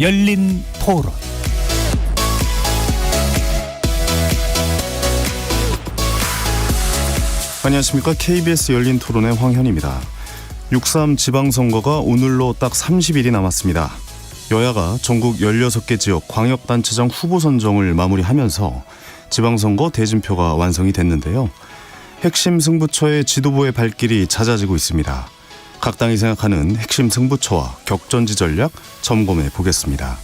열린 토론. 안녕하십니까. KBS 열린 토론의 황현입니다. 6.3 지방선거가 오늘로 딱 30일이 남았습니다. 여야가 전국 16개 지역 광역단체장 후보 선정을 마무리하면서 지방선거 대진표가 완성이 됐는데요. 핵심 승부처의 지도부의 발길이 잦아지고 있습니다. 각 당이 생각하는 핵심 승부처와 격전지 전략 점검해 보겠습니다.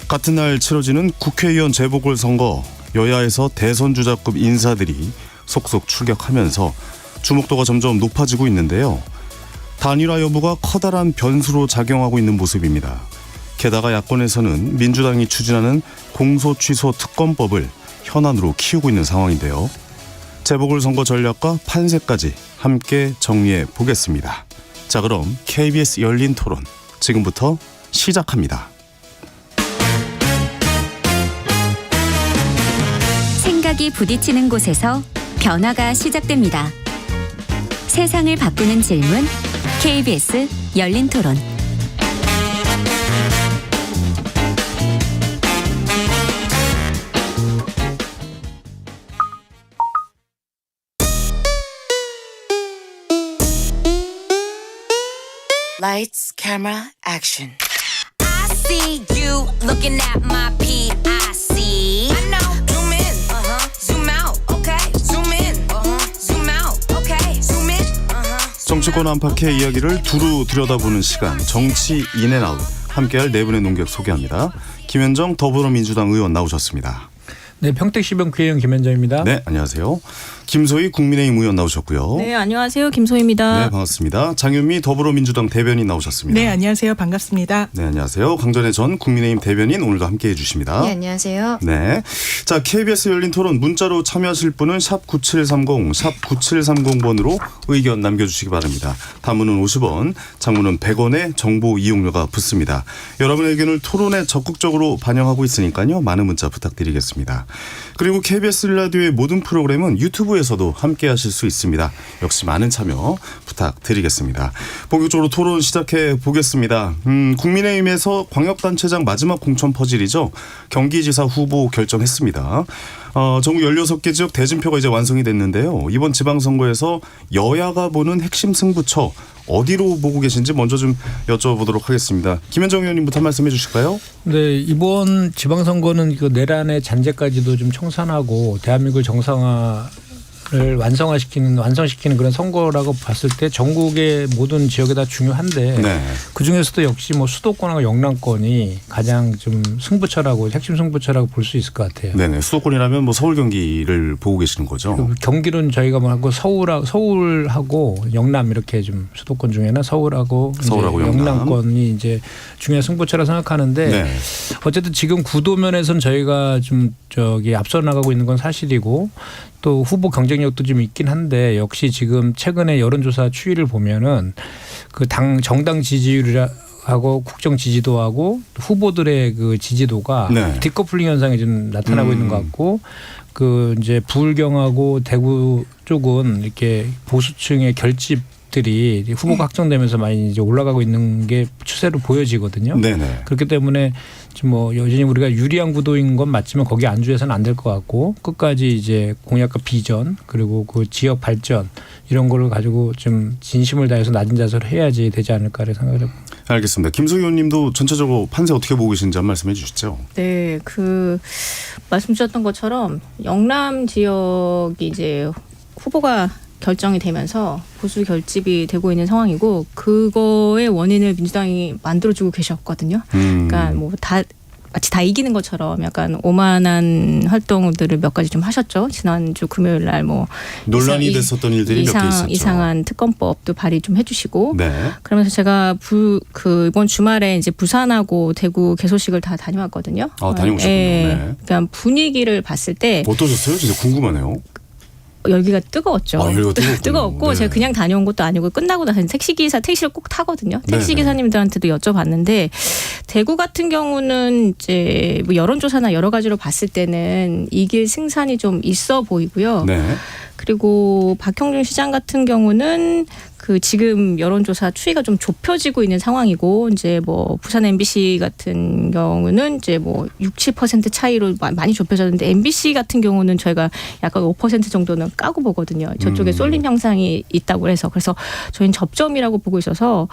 같은 날 치러지는 국회의원 재보궐선거, 여야에서 대선 주자급 인사들이 속속 출격하면서 주목도가 점점 높아지고 있는데요. 단일화 여부가 커다란 변수로 작용하고 있는 모습입니다. 게다가 야권에서는 민주당이 추진하는 공소취소 특검법을 현안으로 키우고 있는 상황인데요. 재보궐선거 전략과 판세까지 함께 정리해 보겠습니다. 자, 그럼 KBS 열린 토론 지금부터 시작합니다. 생각이 부딪히는 곳에서 변화가 시작됩니다. 세상을 바꾸는 질문, KBS 열린 토론. Lights, camera, action. I see you looking at my PIC. I know. Zoom in, zoom out, okay. Zoom in, zoom out, okay. Zoom in, 정치권 안팎의 이야기를 두루 들여다보는 시간, 정치 인앤아웃. 함께할 네 분의 논객 소개합니다. 김현정 더불어민주당 의원 나오셨습니다. 네, 평택시병 국회의원 김현정입니다. 네, 안녕하세요. 김소희 국민의힘 의원 나오셨고요. 네, 안녕하세요. 김소희입니다. 네, 반갑습니다. 장윤미 더불어민주당 대변인 나오셨습니다. 네, 안녕하세요. 반갑습니다. 네, 안녕하세요. 강전의 전 국민의힘 대변인 오늘도 함께해 주십니다. 네, 안녕하세요. 네. 자, KBS 열린 토론 문자로 참여하실 분은 샵 9730, 샵 9730번으로 의견 남겨주시기 바랍니다. 단문은 50원, 장문은 100원의 정보 이용료가 붙습니다. 여러분의 의견을 토론에 적극적으로 반영하고 있으니까요. 많은 문자 부탁드리겠습니다. 그리고 KBS 라디오의 모든 프로그램은 유튜브에서도 함께 하실 수 있습니다. 역시 많은 참여 부탁드리겠습니다. 본격적으로 토론 시작해 보겠습니다. 국민의힘에서 광역단체장 마지막 공천 퍼즐이죠. 경기지사 후보 결정했습니다. 전국 16개 지역 대진표가 이제 완성이 됐는데요. 이번 지방선거에서 여야가 보는 핵심 승부처 어디로 보고 계신지 먼저 좀 여쭤보도록 하겠습니다. 김현정 의원님부터 말씀해 주실까요? 네, 이번 지방선거는 그 내란의 잔재까지도 좀 청산하고 대한민국을 정상화를 완성시키는 그런 선거라고 봤을 때 전국의 모든 지역에 다 중요한데 네. 그 중에서도 역시 뭐 수도권하고 영남권이 가장 좀 승부처라고 핵심 승부처라고 볼 수 있을 것 같아요. 네네. 수도권이라면 뭐 서울 경기를 보고 계시는 거죠. 경기는 저희가 뭐 하고 서울하고 영남 이렇게 좀 수도권 중에는 서울하고 영남권이 이제 중요한 승부처라 생각하는데 네. 어쨌든 지금 구도면에서는 저희가 좀 앞서 나가고 있는 건 사실이고 또 후보 경쟁력도 좀 있긴 한데 역시 지금 최근에 여론조사 추이를 보면은 그 정당 지지율하고 국정 지지도하고 후보들의 그 지지도가 네. 디커플링 현상이 좀 나타나고 있는 것 같고 그 이제 부울경하고 대구 쪽은 이렇게 보수층의 결집들이 후보가 확정되면서 많이 이제 올라가고 있는 게 추세로 보여지거든요. 네네. 그렇기 때문에 지금 뭐 여전히 우리가 유리한 구도인 건 맞지만 거기 안주해서는 안 될 것 같고 끝까지 이제 공약과 비전 그리고 그 지역 발전 이런 거를 가지고 좀 진심을 다해서 낮은 자세로 해야지 되지 않을까를 생각을 해봅니다. 알겠습니다. 김소희 의원님도 전체적으로 판세 어떻게 보고 계신지 한 말씀해 주시죠. 네, 말씀 주셨던 것처럼 영남 지역이 이제 후보가 결정이 되면서 보수 결집이 되고 있는 상황이고 그거의 원인을 민주당이 만들어주고 계셨거든요. 그러니까 뭐 마치 다 이기는 것처럼 약간 오만한 활동들을 몇 가지 좀 하셨죠. 지난주 금요일 날 뭐 논란이 됐었던 일들이 몇 개 있었죠. 이상한 특검법도 발의 좀 해주시고. 네. 그러면서 제가 이번 주말에 이제 부산하고 대구 개소식을 다 다녀왔거든요. 다녀오셨군요. 네. 그러니까 분위기를 봤을 때 어떠셨어요? 진짜 궁금하네요. 열기가 뜨거웠죠. 열기가 뜨겁군요. 뜨거웠고 네. 제가 그냥 다녀온 것도 아니고 끝나고 나서 택시를 꼭 타거든요. 택시 네네. 기사님들한테도 여쭤봤는데 대구 같은 경우는 이제 뭐 여론조사나 여러 가지로 봤을 때는 이길 승산이 좀 있어 보이고요. 네. 그리고 박형준 시장 같은 경우는 그 지금 여론조사 추이가 좀 좁혀지고 있는 상황이고 이제 뭐 부산 MBC 같은 경우는 이제 뭐 60% 차이로 많이 좁혀졌는데 MBC 같은 경우는 저희가 약간 5% 정도는 까고 보거든요. 저쪽에 쏠림 현상이 있다고 해서 그래서 저희는 접점이라고 보고 있어서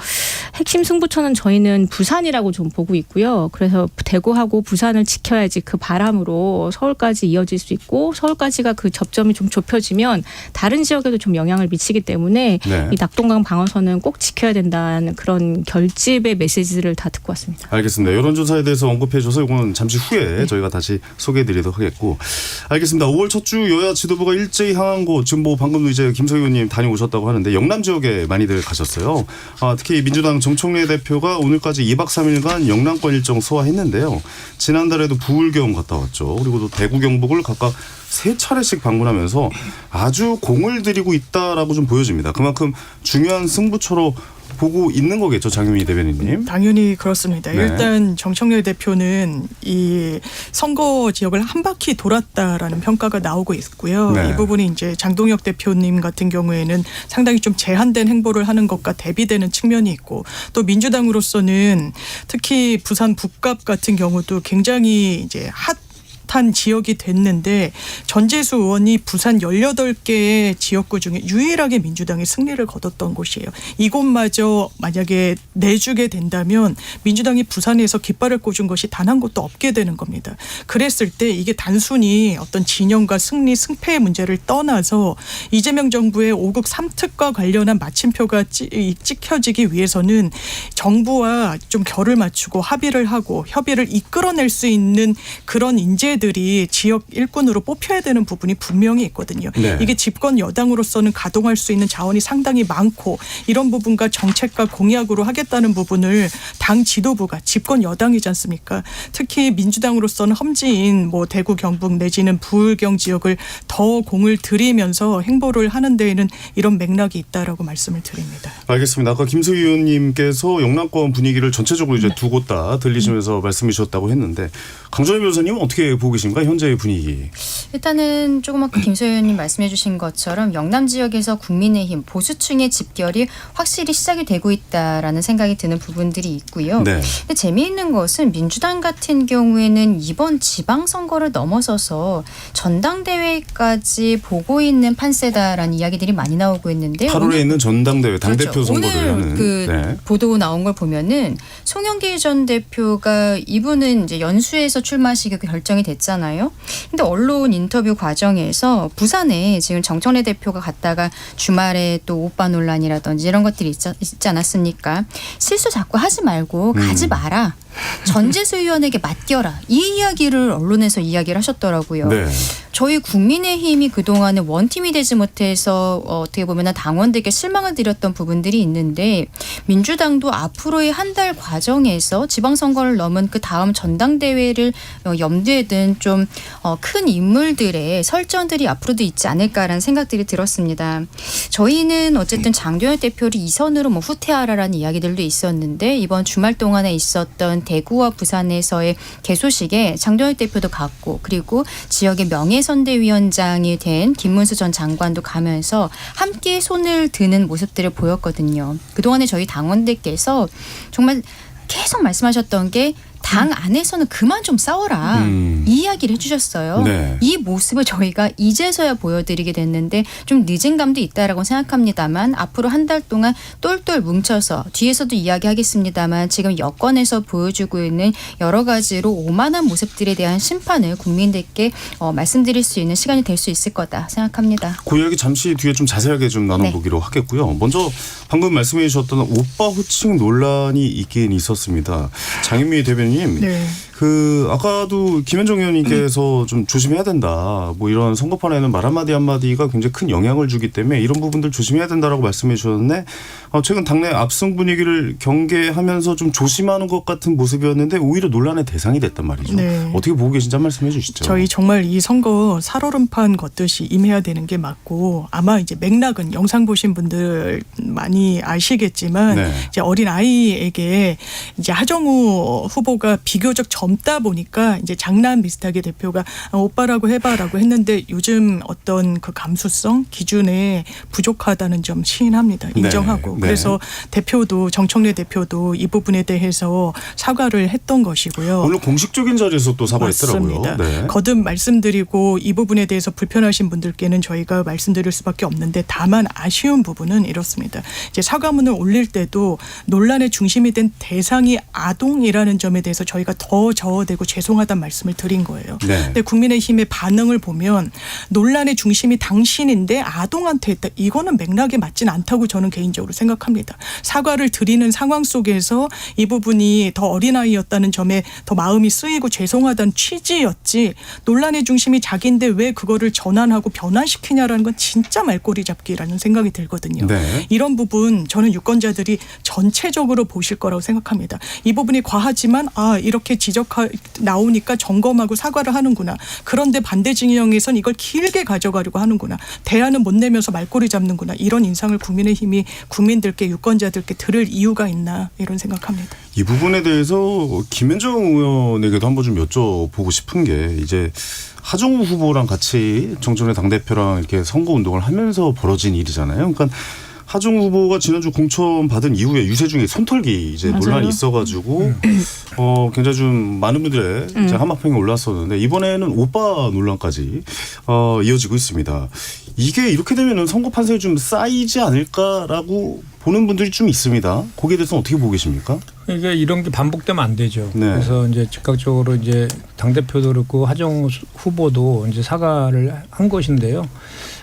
핵심 승부처는 저희는 부산이라고 좀 보고 있고요. 그래서 대구하고 부산을 지켜야지 그 바람으로 서울까지 이어질 수 있고 서울까지가 그 접점이 좀 좁혀지면 다른 지역에도 좀 영향을 미치기 때문에 네. 이 낙동강 방어선은 꼭 지켜야 된다는 그런 결집의 메시지를 다 듣고 왔습니다. 알겠습니다. 여론조사에 대해서 언급해줘서 이거는 잠시 후에 저희가 다시 소개해드리도록 하겠고 알겠습니다. 5월 첫 주 여야 지도부가 일제히 향한 곳 지금 뭐 방금도 이제 김석희 의원님 다녀오셨다고 하는데 영남 지역에 많이들 가셨어요. 특히 민주당 정청래 대표가 오늘까지 2박 3일간 영남권 일정 소화했는데요. 지난달에도 부울경 갔다 왔죠. 그리고 또 대구 경북을 각각 3차례씩 방문하면서 아주 공을 들이고 있다라고 좀 보여집니다. 그만큼 중요한 승부처로 보고 있는 거겠죠, 장유미 대변인님. 당연히 그렇습니다. 네. 일단 정청래 대표는 이 선거 지역을 한 바퀴 돌았다라는 평가가 나오고 있고요. 네. 이 부분이 이제 장동혁 대표님 같은 경우에는 상당히 좀 제한된 행보를 하는 것과 대비되는 측면이 있고 또 민주당으로서는 특히 부산 북갑 같은 경우도 굉장히 이제 한 지역이 됐는데 전재수 의원이 부산 18개의 지역구 중에 유일하게 민주당이 승리를 거뒀던 곳이에요. 이곳마저 만약에 내주게 된다면 민주당이 부산에서 깃발을 꽂은 것이 단 한 곳도 없게 되는 겁니다. 그랬을 때 이게 단순히 어떤 진영과 승리, 승패의 문제를 떠나서 이재명 정부의 5급 3특과 관련한 마침표가 찍혀지기 위해서는 정부와 좀 결을 맞추고 합의를 하고 협의를 이끌어낼 수 있는 그런 인재들이 지역 일꾼으로 뽑혀야 되는 부분이 분명히 있거든요. 네. 이게 집권 여당으로서는 가동할 수 있는 자원이 상당히 많고 이런 부분과 정책과 공약으로 하겠다는 부분을 당 지도부가 집권 여당이지 않습니까? 특히 민주당으로서는 험지인 뭐 대구 경북 내지는 부울경 지역을 더 공을 들이면서 행보를 하는 데에는 이런 맥락이 있다라고 말씀을 드립니다. 알겠습니다. 아까 김석희 의원님께서 영남권 분위기를 전체적으로 이제 두 곳 다 들리시면서 말씀해 주셨다고 했는데 강전희 변호사님은 어떻게 보고 계십니까? 현재의 분위기. 일단은 조금 아까 김소희 의원님 말씀해 주신 것처럼 영남 지역에서 국민의힘 보수층의 집결이 확실히 시작이 되고 있다라는 생각이 드는 부분들이 있고요. 네. 근데 재미있는 것은 민주당 같은 경우에는 이번 지방선거를 넘어서서 전당대회까지 보고 있는 판세다라는 이야기들이 많이 나오고 있는데 8월에 있는 전당대회 당대표 그렇죠. 선거를 오늘 하는. 그 네. 보도 나온 걸 보면은 송영길 전 대표가 이분은 이제 연수에서 출마하시기로 결정이 됐잖아요. 근데 언론 인터뷰 과정에서 부산에 지금 정청래 대표가 갔다가 주말에 또 오빠 논란이라든지 이런 것들이 있지 않았습니까? 실수 자꾸 하지 말고 가지 마라. 전재수 의원에게 맡겨라. 이 이야기를 언론에서 이야기를 하셨더라고요. 네. 저희 국민의힘이 그동안에 원팀이 되지 못해서 어떻게 보면 당원들에게 실망을 드렸던 부분들이 있는데 민주당도 앞으로의 한 달 과정에서 지방선거를 넘은 그 다음 전당대회를 염두에 둔 좀 큰 인물들의 설전들이 앞으로도 있지 않을까라는 생각들이 들었습니다. 저희는 어쨌든 장도연 대표를 2선으로 뭐 후퇴하라라는 이야기들도 있었는데 이번 주말 동안에 있었던 대구와 부산에서의 개소식에 장도연 대표도 갔고 그리고 지역의 명예선대위원장이 된 김문수 전 장관도 가면서 함께 손을 드는 모습들을 보였거든요. 그동안에 저희 당원들께서 정말 계속 말씀하셨던 게 당 안에서는 그만 좀 싸워라. 이 이야기를 해주셨어요. 네. 이 모습을 저희가 이제서야 보여드리게 됐는데 좀 늦은 감도 있다라고 생각합니다만 앞으로 한 달 동안 똘똘 뭉쳐서 뒤에서도 이야기하겠습니다만 지금 여권에서 보여주고 있는 여러 가지로 오만한 모습들에 대한 심판을 국민들께 말씀드릴 수 있는 시간이 될 수 있을 거다 생각합니다. 그 이야기 잠시 뒤에 좀 자세하게 좀 나눠보기로 하겠고요. 먼저 방금 말씀해 주셨던 오빠 호칭 논란이 있긴 있었습니다. 장윤미 대변인 네. 아까도 김현정 의원님께서 좀 조심해야 된다. 뭐 이런 선거판에는 말 한마디 한마디가 굉장히 큰 영향을 주기 때문에 이런 부분들 조심해야 된다라고 말씀해 주셨는데 최근 당내 압승 분위기를 경계하면서 좀 조심하는 것 같은 모습이었는데 오히려 논란의 대상이 됐단 말이죠. 네. 어떻게 보고 계신지 한 말씀해 주시죠. 저희 정말 이 선거 살얼음판 걷듯이 임해야 되는 게 맞고 아마 이제 맥락은 영상 보신 분들 많이 아시겠지만 네. 이제 어린 아이에게 이제 하정우 후보가 비교적 젊다 보니까 이제 장난 비슷하게 대표가 오빠라고 해봐라고 했는데 요즘 어떤 그 감수성 기준에 부족하다는 점 시인합니다. 인정하고. 네. 그래서 대표도 정청래 대표도 이 부분에 대해서 사과를 했던 것이고요. 오늘 공식적인 자리에서 또 사과했더라고요. 맞습니다. 네. 거듭 말씀드리고 이 부분에 대해서 불편하신 분들께는 저희가 말씀드릴 수밖에 없는데 다만 아쉬운 부분은 이렇습니다. 이제 사과문을 올릴 때도 논란의 중심이 된 대상이 아동이라는 점에 대해서 저희가 더 저어대고 죄송하다는 말씀을 드린 거예요. 네. 근데 국민의힘의 반응을 보면 논란의 중심이 당신인데 아동한테 했다. 이거는 맥락에 맞진 않다고 저는 개인적으로 생각합니다. 사과를 드리는 상황 속에서 이 부분이 더 어린아이였다는 점에 더 마음이 쓰이고 죄송하다는 취지였지 논란의 중심이 자기인데 왜 그거를 전환하고 변환시키냐라는 건 진짜 말꼬리 잡기라는 생각이 들거든요. 네. 이런 부분 저는 유권자들이 전체적으로 보실 거라고 생각합니다. 이 부분이 과하지만 이렇게 나오니까 점검하고 사과를 하는구나. 그런데 반대 진영에선 이걸 길게 가져가려고 하는구나. 대안은 못 내면서 말꼬리 잡는구나. 이런 인상을 국민의힘이 국민들께 유권자들께 들을 이유가 있나 이런 생각합니다. 이 부분에 대해서 김현정 의원에게도 한번 좀 여쭤보고 싶은 게 이제 하정우 후보랑 같이 정청래 당대표랑 이렇게 선거운동을 하면서 벌어진 일이잖아요. 그러니까 하정우 후보가 지난주 공천 받은 이후에 유세중에 손털기 이제 맞아요. 논란이 있어가지고 굉장히 좀 많은 분들의 이제 한마평에 올랐었는데 이번에는 오빠 논란까지 이어지고 있습니다. 이게 이렇게 되면은 선거 판세에 좀 쌓이지 않을까라고 보는 분들이 좀 있습니다. 거기에 대해서는 어떻게 보고 계십니까? 이게 이런 게 반복되면 안 되죠. 네. 그래서 이제 즉각적으로 이제 당 대표도 그렇고 하정우 후보도 이제 사과를 한 것인데요.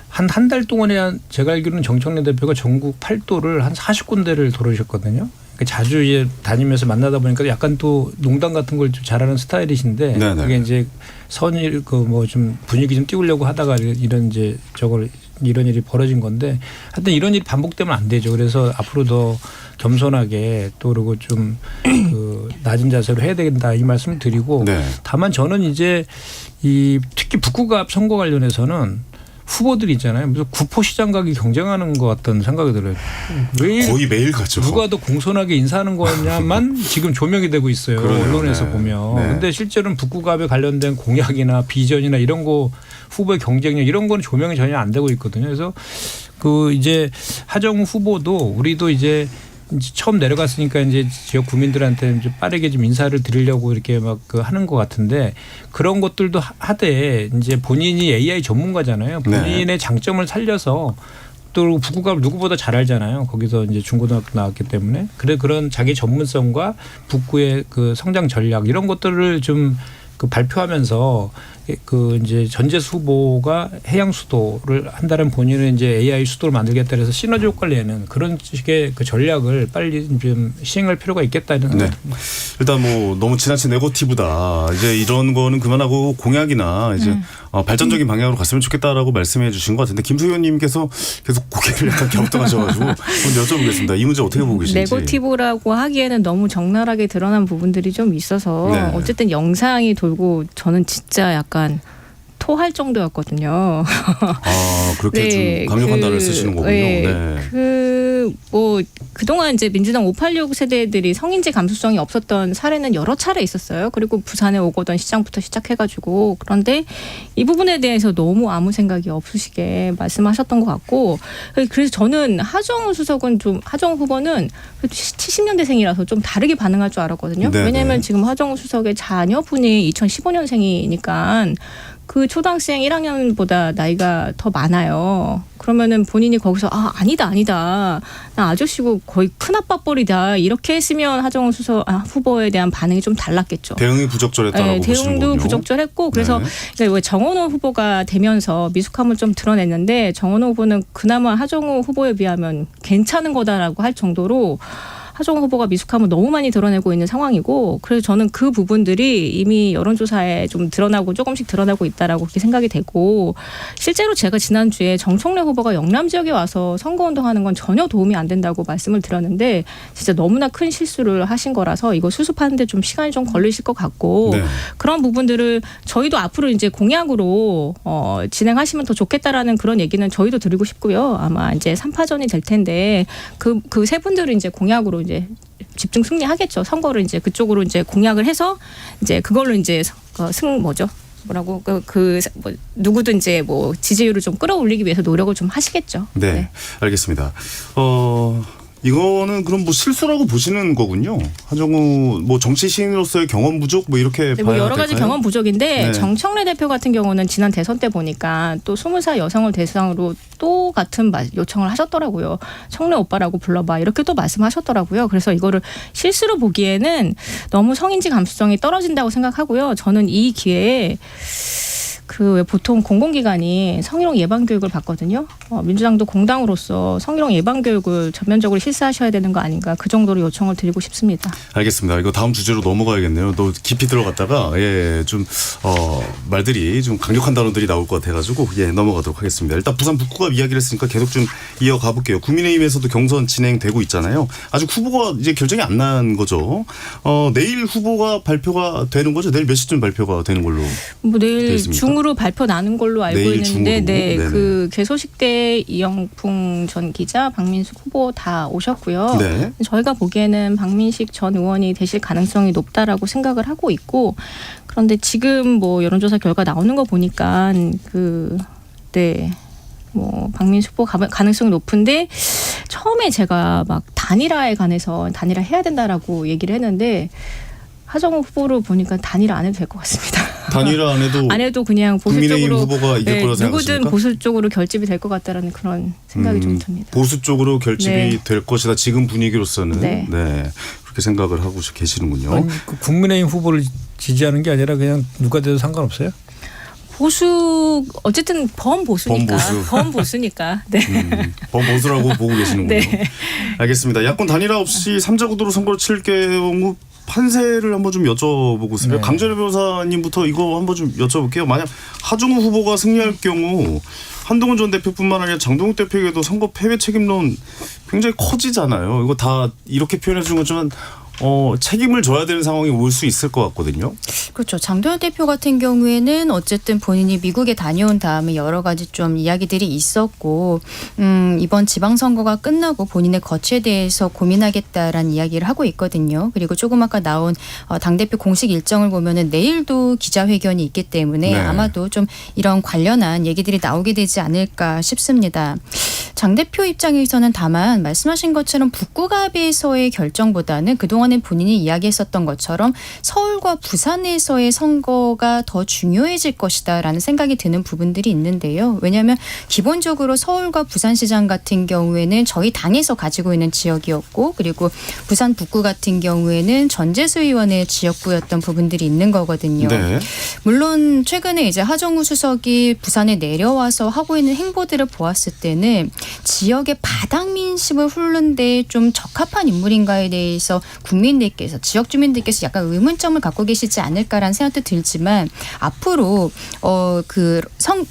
한 달 동안에 제가 알기로는 정청래 대표가 전국 8도를 한 40군데를 돌으셨거든요. 그러니까 자주 이제 다니면서 만나다 보니까 약간 또 농담 같은 걸 좀 잘하는 스타일이신데 네네. 그게 이제 선일 그 뭐 좀 분위기 좀 띄우려고 하다가 이런 이제 이런 일이 벌어진 건데 하여튼 이런 일이 반복되면 안 되죠. 그래서 앞으로 더 겸손하게 또 그리고 좀 그 낮은 자세로 해야 된다 이 말씀을 드리고 네. 다만 저는 이제 특히 북구갑 선거 관련해서는 후보들이 있잖아요. 무슨 구포시장 가기 경쟁하는 것 같다는 생각이 들어요. 왜 거의 매일 가죠. 누가 더 공손하게 인사하는 거냐만 지금 조명이 되고 있어요. 그러네요. 언론에서 네. 보면. 네. 그런데 실제로는 북구갑에 관련된 공약이나 비전이나 이런 거 후보의 경쟁력 이런 거는 조명이 전혀 안 되고 있거든요. 그래서 그 이제 하정우 후보도 우리도 이제 처음 내려갔으니까 이제 지역 구민들한테 이제 빠르게 좀 인사를 드리려고 이렇게 막 그 하는 것 같은데 그런 것들도 하되 이제 본인이 AI 전문가잖아요. 본인의 네. 장점을 살려서 또 북구갑을 누구보다 잘 알잖아요. 거기서 이제 중고등학교 나왔기 때문에 그런 자기 전문성과 북구의 그 성장 전략 이런 것들을 좀 그 발표하면서 그 이제 전재수 후보가 해양 수도를 한다는 본인은 이제 AI 수도를 만들겠다 해서 시너지 효과를 내는 그런 식의 그 전략을 빨리 좀 시행할 필요가 있겠다 이런 생각이 듭니다. 일단 뭐 너무 지나친 네거티브다. 이제 이런 거는 그만하고 공약이나 이제 발전적인 방향으로 갔으면 좋겠다라고 말씀해 주신 것 같은데 김수 의원님께서 계속 고개를 약간 갸우뚱하셔가지고 한번 여쭤보겠습니다. 이 문제 어떻게 보고 계신지. 네거티브라고 하기에는 너무 적나라하게 드러난 부분들이 좀 있어서 네. 어쨌든 영상이 돌고 저는 진짜 약간 토할 정도였거든요. 그렇게 네, 좀 강력한 단어를 쓰시는 거군요. 네. 그동안 이제 민주당 586 세대들이 성인지 감수성이 없었던 사례는 여러 차례 있었어요. 그리고 부산에 오거돈 시장부터 시작해가지고 그런데 이 부분에 대해서 너무 아무 생각이 없으시게 말씀하셨던 것 같고 그래서 저는 하정우 후보는 70년대생이라서 좀 다르게 반응할 줄 알았거든요. 네네. 왜냐하면 지금 하정우 수석의 자녀분이 2015년생이니까 그 초등학생 1학년보다 나이가 더 많아요. 그러면은 본인이 거기서 아니다. 나 아저씨고 거의 큰아빠뻘이다. 이렇게 했으면 하정우 후보에 대한 반응이 좀 달랐겠죠. 대응이 부적절했다라고 네, 보시는군요. 대응도 부적절했고 그래서 왜 정원호 후보가 되면서 미숙함을 좀 드러냈는데 정원호 후보는 그나마 하정우 후보에 비하면 괜찮은 거다라고 할 정도로 하정우 후보가 미숙함을 너무 많이 드러내고 있는 상황이고 그래서 저는 그 부분들이 이미 여론조사에 좀 조금씩 드러나고 있다라고 그렇게 생각이 되고 실제로 제가 지난주에 정청래 후보가 영남 지역에 와서 선거운동하는 건 전혀 도움이 안 된다고 말씀을 드렸는데 진짜 너무나 큰 실수를 하신 거라서 이거 수습하는데 좀 시간이 좀 걸리실 것 같고 네. 그런 부분들을 저희도 앞으로 이제 공약으로 진행하시면 더 좋겠다라는 그런 얘기는 저희도 드리고 싶고요. 아마 이제 3파전이 될 텐데 그 세 분들은 이제 공약으로 이제 이제 집중 승리하겠죠. 선거를 이제 그쪽으로 이제 공약을 해서 이제 그걸로 이제 뭐라고 뭐 누구든 이제 뭐 지지율을 좀 끌어올리기 위해서 노력을 좀 하시겠죠. 네. 알겠습니다. 이거는 그럼 뭐 실수라고 보시는 거군요. 하정우 뭐 정치 시인으로서의 경험 부족 뭐 이렇게 네, 봐야 뭐 여러 가지 될까요? 경험 부족인데 네. 정청래 대표 같은 경우는 지난 대선 때 보니까 또 20살 여성을 대상으로 또 같은 요청을 하셨더라고요. 청래 오빠라고 불러봐 이렇게 또 말씀하셨더라고요. 그래서 이거를 실수로 보기에는 너무 성인지 감수성이 떨어진다고 생각하고요. 저는 이 기회에 왜 보통 공공기관이 성희롱 예방 교육을 받거든요. 민주당도 공당으로서 성희롱 예방 교육을 전면적으로 실시하셔야 되는 거 아닌가 그 정도로 요청을 드리고 싶습니다. 알겠습니다. 이거 다음 주제로 넘어가야겠네요. 또 깊이 들어갔다가 좀 말들이 좀 강력한 단어들이 나올 것 같아가지고 넘어가도록 하겠습니다. 일단 부산 북구가 이야기를 했으니까 계속 좀 이어가 볼게요. 국민의힘에서도 경선 진행되고 있잖아요. 아직 후보가 이제 결정이 안 난 거죠. 내일 후보가 발표가 되는 거죠. 내일 몇 시쯤 발표가 되는 걸로 뭐 돼 내일 있습니까? 중으로 발표 나는 걸로 알고 내일 있는데, 중으로? 그 개소식 때 이영풍 전 기자, 박민숙 후보 다 오셨고요. 네. 저희가 보기에는 박민식 전 의원이 되실 가능성이 높다라고 생각을 하고 있고, 그런데 지금 뭐 여론조사 결과 나오는 거 보니까 뭐 박민숙 후보 가능성이 높은데 처음에 제가 막 단일화에 관해서 단일화 해야 된다라고 얘기를 했는데. 하정우 후보를 보니까 단일화 안 해도 될 것 같습니다. 단일화 안 해도 그냥 보수 국민의힘 쪽으로 후보가 이길 거라 누구든 생각하십니까? 보수 쪽으로 결집이 될 것 같다라는 그런 생각이 좀 듭니다. 보수 쪽으로 결집이 네. 될 것이다. 지금 분위기로서는 네. 그렇게 생각을 하고 계시는군요. 아니, 그 국민의힘 후보를 지지하는 게 아니라 그냥 누가 돼도 상관없어요? 보수 어쨌든 범보수니까. 범보수니까. 네. 범보수라고 보고 계시는군요. 네. 알겠습니다. 야권 단일화 없이 3자 구도로 선거를 칠 경우 판세를 한번 좀 여쭤보고 있습니다. 네. 강전혜 변호사님부터 이거 한번 좀 여쭤볼게요. 만약 하정우 후보가 승리할 경우 한동훈 전 대표뿐만 아니라 장동욱 대표에게도 선거 패배 책임론 굉장히 커지잖아요. 이거 다 이렇게 표현해 준 것지만 책임을 져야 되는 상황이 올 수 있을 것 같거든요. 그렇죠. 장도연 대표 같은 경우에는 어쨌든 본인이 미국에 다녀온 다음에 여러 가지 좀 이야기들이 있었고 이번 지방선거가 끝나고 본인의 거취에 대해서 고민하겠다라는 이야기를 하고 있거든요. 그리고 조금 아까 나온 당대표 공식 일정을 보면은 내일도 기자회견이 있기 때문에 네. 아마도 좀 이런 관련한 얘기들이 나오게 되지 않을까 싶습니다. 장 대표 입장에서는 다만 말씀하신 것처럼 북구갑에서의 결정보다는 그동안에 본인이 이야기했었던 것처럼 서울과 부산에서의 선거가 더 중요해질 것이다라는 생각이 드는 부분들이 있는데요. 왜냐하면 기본적으로 서울과 부산시장 같은 경우에는 저희 당에서 가지고 있는 지역이었고 그리고 부산 북구 같은 경우에는 전재수 의원의 지역구였던 부분들이 있는 거거든요. 네. 물론 최근에 이제 하정우 수석이 부산에 내려와서 하고 있는 행보들을 보았을 때는 지역의 바닥 민심을 훑는 데 좀 적합한 인물인가에 대해서 국민들께서 지역 주민들께서 약간 의문점을 갖고 계시지 않을까라는 생각도 들지만 앞으로 그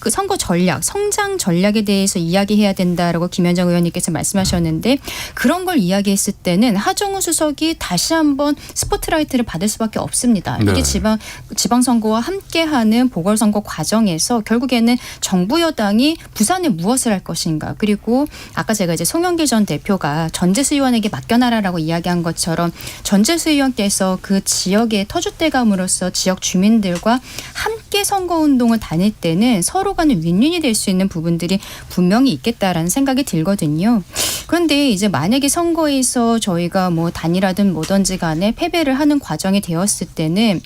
선거 전략, 성장 전략에 대해서 이야기해야 된다라고 김현정 의원님께서 말씀하셨는데 그런 걸 이야기했을 때는 하정우 수석이 다시 한번 스포트라이트를 받을 수밖에 없습니다. 네. 이게 지방선거와 함께하는 보궐선거 과정에서 결국에는 정부 여당이 부산에 무엇을 할 것인가 그리고 아까 제가 이제 송영길 전 대표가 전재수 의원에게 맡겨놔라라고 이야기한 것처럼 전재수 의원께서 그 지역의 터줏대감으로서 지역 주민들과 함께 선거운동을 다닐 때는 서로 간에 윈윈이 될 수 있는 부분들이 분명히 있겠다라는 생각이 들거든요. 그런데 이제 만약에 선거에서 저희가 뭐 단일화든 뭐든지 간에 패배를 하는 과정이 되었을 때는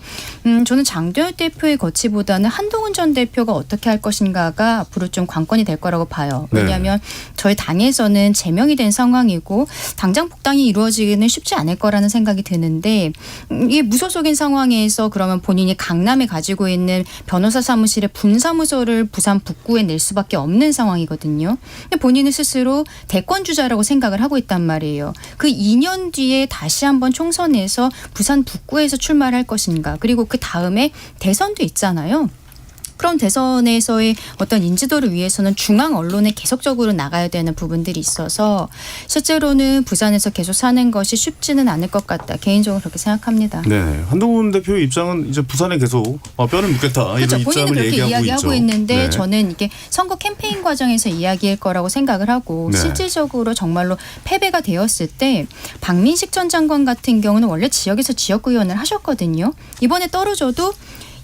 저는 장도연 대표의 거취보다는 한동훈 전 대표가 어떻게 할 것인가가 앞으로 좀 관건이 될 거라고 봐요. 왜냐하면 저희 당에서는 제명이 된 상황이고 당장 복당이 이루어지기는 쉽지 않을 거라는 생각이 드는데 이게 무소속인 상황에서 그러면 본인이 강남에 가지고 있는 변호사 사무실의 분사무소를 부산 북구에 낼 수밖에 없는 상황이거든요. 근데 본인은 스스로 대권주자라고 생각을 하고 있단 말이에요. 그 2년 뒤에 다시 한번 총선에서 부산 북구에서 출마를 할 것인가. 그리고 그 다음에 대선도 있잖아요. 그럼 대선에서의 어떤 인지도를 위해서는 중앙 언론에 계속적으로 나가야 되는 부분들이 있어서 실제로는 부산에서 계속 사는 것이 쉽지는 않을 것 같다. 개인적으로 그렇게 생각합니다. 네, 한동훈 대표의 입장은 이제 부산에 계속 뼈를 묻겠다 그렇죠. 이런 본인은 입장을 그렇게 얘기하고 이야기하고 있죠. 있는데 네. 저는 이게 선거 캠페인 과정에서 이야기일 거라고 생각을 하고 네. 실질적으로 정말로 패배가 되었을 때 박민식 전 장관 같은 경우는 원래 지역에서 지역구의원을 하셨거든요. 이번에 떨어져도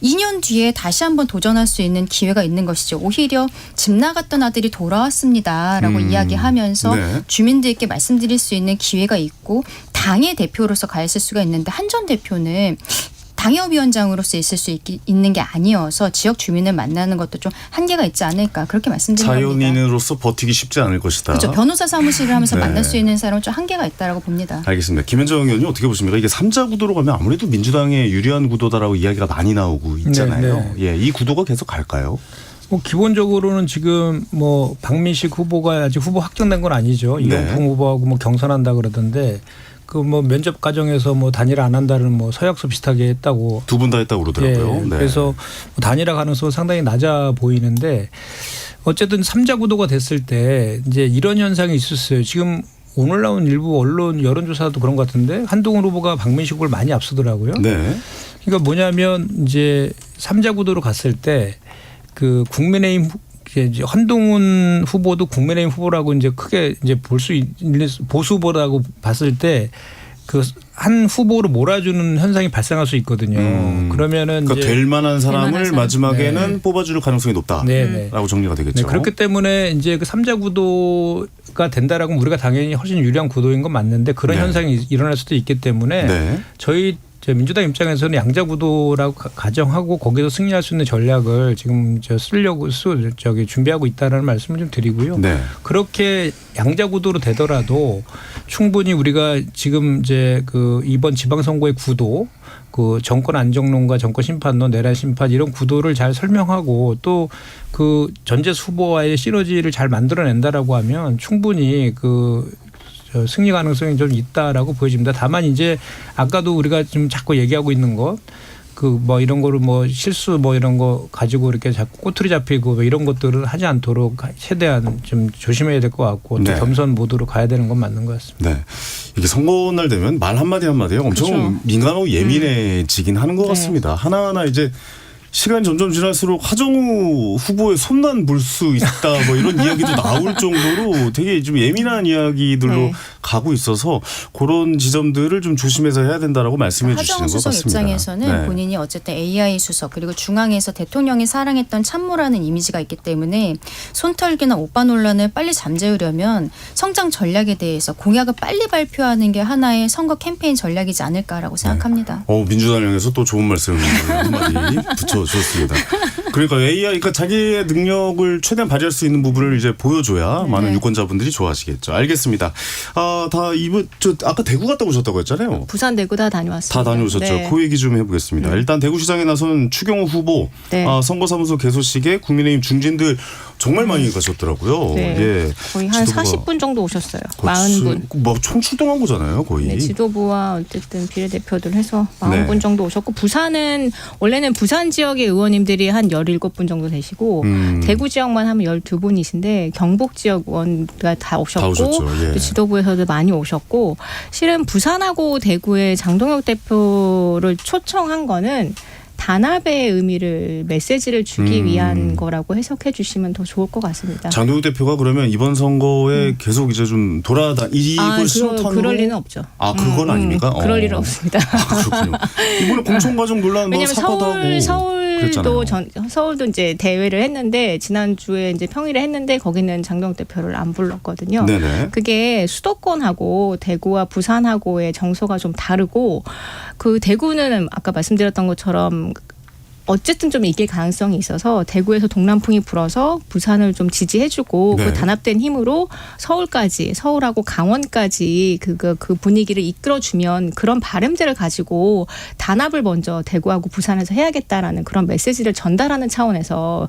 2년 뒤에 다시 한번 도전할 수 있는 기회가 있는 것이죠. 오히려 집 나갔던 아들이 돌아왔습니다라고 이야기하면서 네. 주민들께 말씀드릴 수 있는 기회가 있고 당의 대표로서 가 있을 수가 있는데 한 전 대표는 당협위원장으로서 있을 수 있는 게 아니어서 지역 주민을 만나는 것도 좀 한계가 있지 않을까 그렇게 말씀드립니다. 자연인으로서 버티기 쉽지 않을 것이다. 그렇죠. 변호사 사무실을 하면서 네. 만날 수 있는 사람은 좀 한계가 있다라고 봅니다. 알겠습니다. 김현정 의원님 어떻게 보십니까? 이게 3자 구도로 가면 아무래도 민주당에 유리한 구도다라고 이야기가 많이 나오고 있잖아요. 네, 예, 이 구도가 계속 갈까요? 뭐 기본적으로는 지금 뭐 박민식 후보가 아직 후보 확정된 건 아니죠. 이영풍 후보하고 뭐 경선한다 그러던데 그 뭐 면접 과정에서 뭐 단일화 안 한다는 뭐 서약서 비슷하게 했다고. 두 분 다 했다고 그러더라고요. 예, 네. 그래서 뭐 단일화 가능성은 상당히 낮아 보이는데 어쨌든 3자 구도가 됐을 때 이제 이런 현상이 있었어요. 지금 오늘 나온 일부 언론 여론조사도 그런 것 같은데 한동훈 후보가 박민식 후보를 많이 앞서더라고요. 네. 그러니까 뭐냐면 이제 3자 구도로 갔을 때 그 국민의힘 이제 한동훈 후보도 국민의힘 후보라고 이제 크게 이제 볼 수 있는 보수 후보라고 봤을 때 그 한 후보로 몰아주는 현상이 발생할 수 있거든요. 그러면은 그러니까 이제 될 만한 사람을 사람. 마지막에는 네. 뽑아줄 가능성이 높다라고 네. 정리가 되겠죠. 네, 그렇기 때문에 이제 그 3자 구도가 된다라고 하면 우리가 당연히 훨씬 유리한 구도인 건 맞는데 그런 네. 현상이 일어날 수도 있기 때문에 네. 저희 민주당 입장에서는 양자 구도라고 가정하고 거기서 승리할 수 있는 전략을 지금 쓰려고 준비하고 있다라는 말씀을 좀 드리고요. 네. 그렇게 양자 구도로 되더라도 충분히 우리가 지금 이제 그 이번 지방선거의 구도 그 정권 안정론과 정권 심판론, 내란 심판 이런 구도를 잘 설명하고 또 그 전재수 후보와의 시너지를 잘 만들어낸다라고 하면 충분히 그 승리 가능성이 좀 있다라고 보여집니다. 다만 이제 아까도 우리가 좀 자꾸 얘기하고 있는 것 그 뭐 이런 거를 뭐 실수 뭐 이런 거 가지고 이렇게 자꾸 꼬투리 잡히고 뭐 이런 것들을 하지 않도록 최대한 좀 조심해야 될 것 같고 또 네. 겸손 모드로 가야 되는 건 맞는 것 같습니다. 네. 이게 선거날 되면 말 한마디 한마디가 엄청 그렇죠. 민감하고 예민해지긴 하는 것 네. 같습니다. 하나하나 이제 시간이 점점 지날수록 하정우 후보의 손난 볼 수 있다 뭐 이런 이야기도 나올 정도로 되게 좀 예민한 이야기들로 네. 가고 있어서 그런 지점들을 좀 조심해서 해야 된다라고 말씀해 주시는 하정우 것 수석 같습니다. 입장에서는 네. 본인이 어쨌든 AI 수석 그리고 중앙에서 대통령이 사랑했던 참모라는 이미지가 있기 때문에 손털기나 오빠 논란을 빨리 잠재우려면 성장 전략에 대해서 공약을 빨리 발표하는 게 하나의 선거 캠페인 전략이지 않을까라고 생각합니다. 민주당 향해서 또 좋은 말씀 한마디 붙여주셨습니다. 그러니까 AI, 그러니까 자기의 능력을 최대한 발휘할 수 있는 부분을 이제 보여줘야 많은 유권자분들이 좋아하시겠죠. 알겠습니다. 다 이번 아까 대구 갔다 오셨다고 했잖아요. 부산 대구 다 다녀왔습니다. 다 다녀오셨죠. 네. 그 얘기 좀 해보겠습니다. 일단 대구시장에 나선 추경호 후보 네. 선거사무소 개소식에 국민의힘 중진들 정말 많이 가셨더라고요. 네. 예. 거의 한 지도부가 40분 정도 오셨어요. 거의 40분. 뭐총 출동한 거잖아요, 거의. 네, 지도부와 어쨌든 비례대표들 해서 40분 네. 정도 오셨고 부산은 원래는 부산 지역의 의원님들이 한 17분 정도 되시고 대구 지역만 하면 12분이신데 경북 지역 의원가 다 오셨고 다 오셨죠. 예. 또 지도부에서도 많이 오셨고 실은 부산하고 대구의 장동혁 대표를 초청한 거는 단합의 의미를 메시지를 주기 위한 거라고 해석해 주시면 더 좋을 것 같습니다. 장동혁 대표가 그러면 이번 선거에 계속 이제 좀 이걸 신호탄으로 그럴 리는 없죠. 그건 아닙니까? 그럴 일은 없습니다. 그렇군요. 이번에 공천과정 논란 뭐 왜냐하면 사과도 하고 서울도 그랬잖아요. 서울도 이제 대회를 했는데 지난주에 이제 평일에 했는데 거기는 장동혁 대표를 안 불렀거든요. 네네. 그게 수도권하고 대구와 부산하고의 정서가 좀 다르고 그 대구는 아까 말씀드렸던 것처럼 어쨌든 좀 이길 가능성이 있어서 대구에서 동남풍이 불어서 부산을 좀 지지해주고 네. 그 단합된 힘으로 서울하고 강원까지 그 분위기를 이끌어주면 그런 바램들을 가지고 단합을 먼저 대구하고 부산에서 해야겠다라는 그런 메시지를 전달하는 차원에서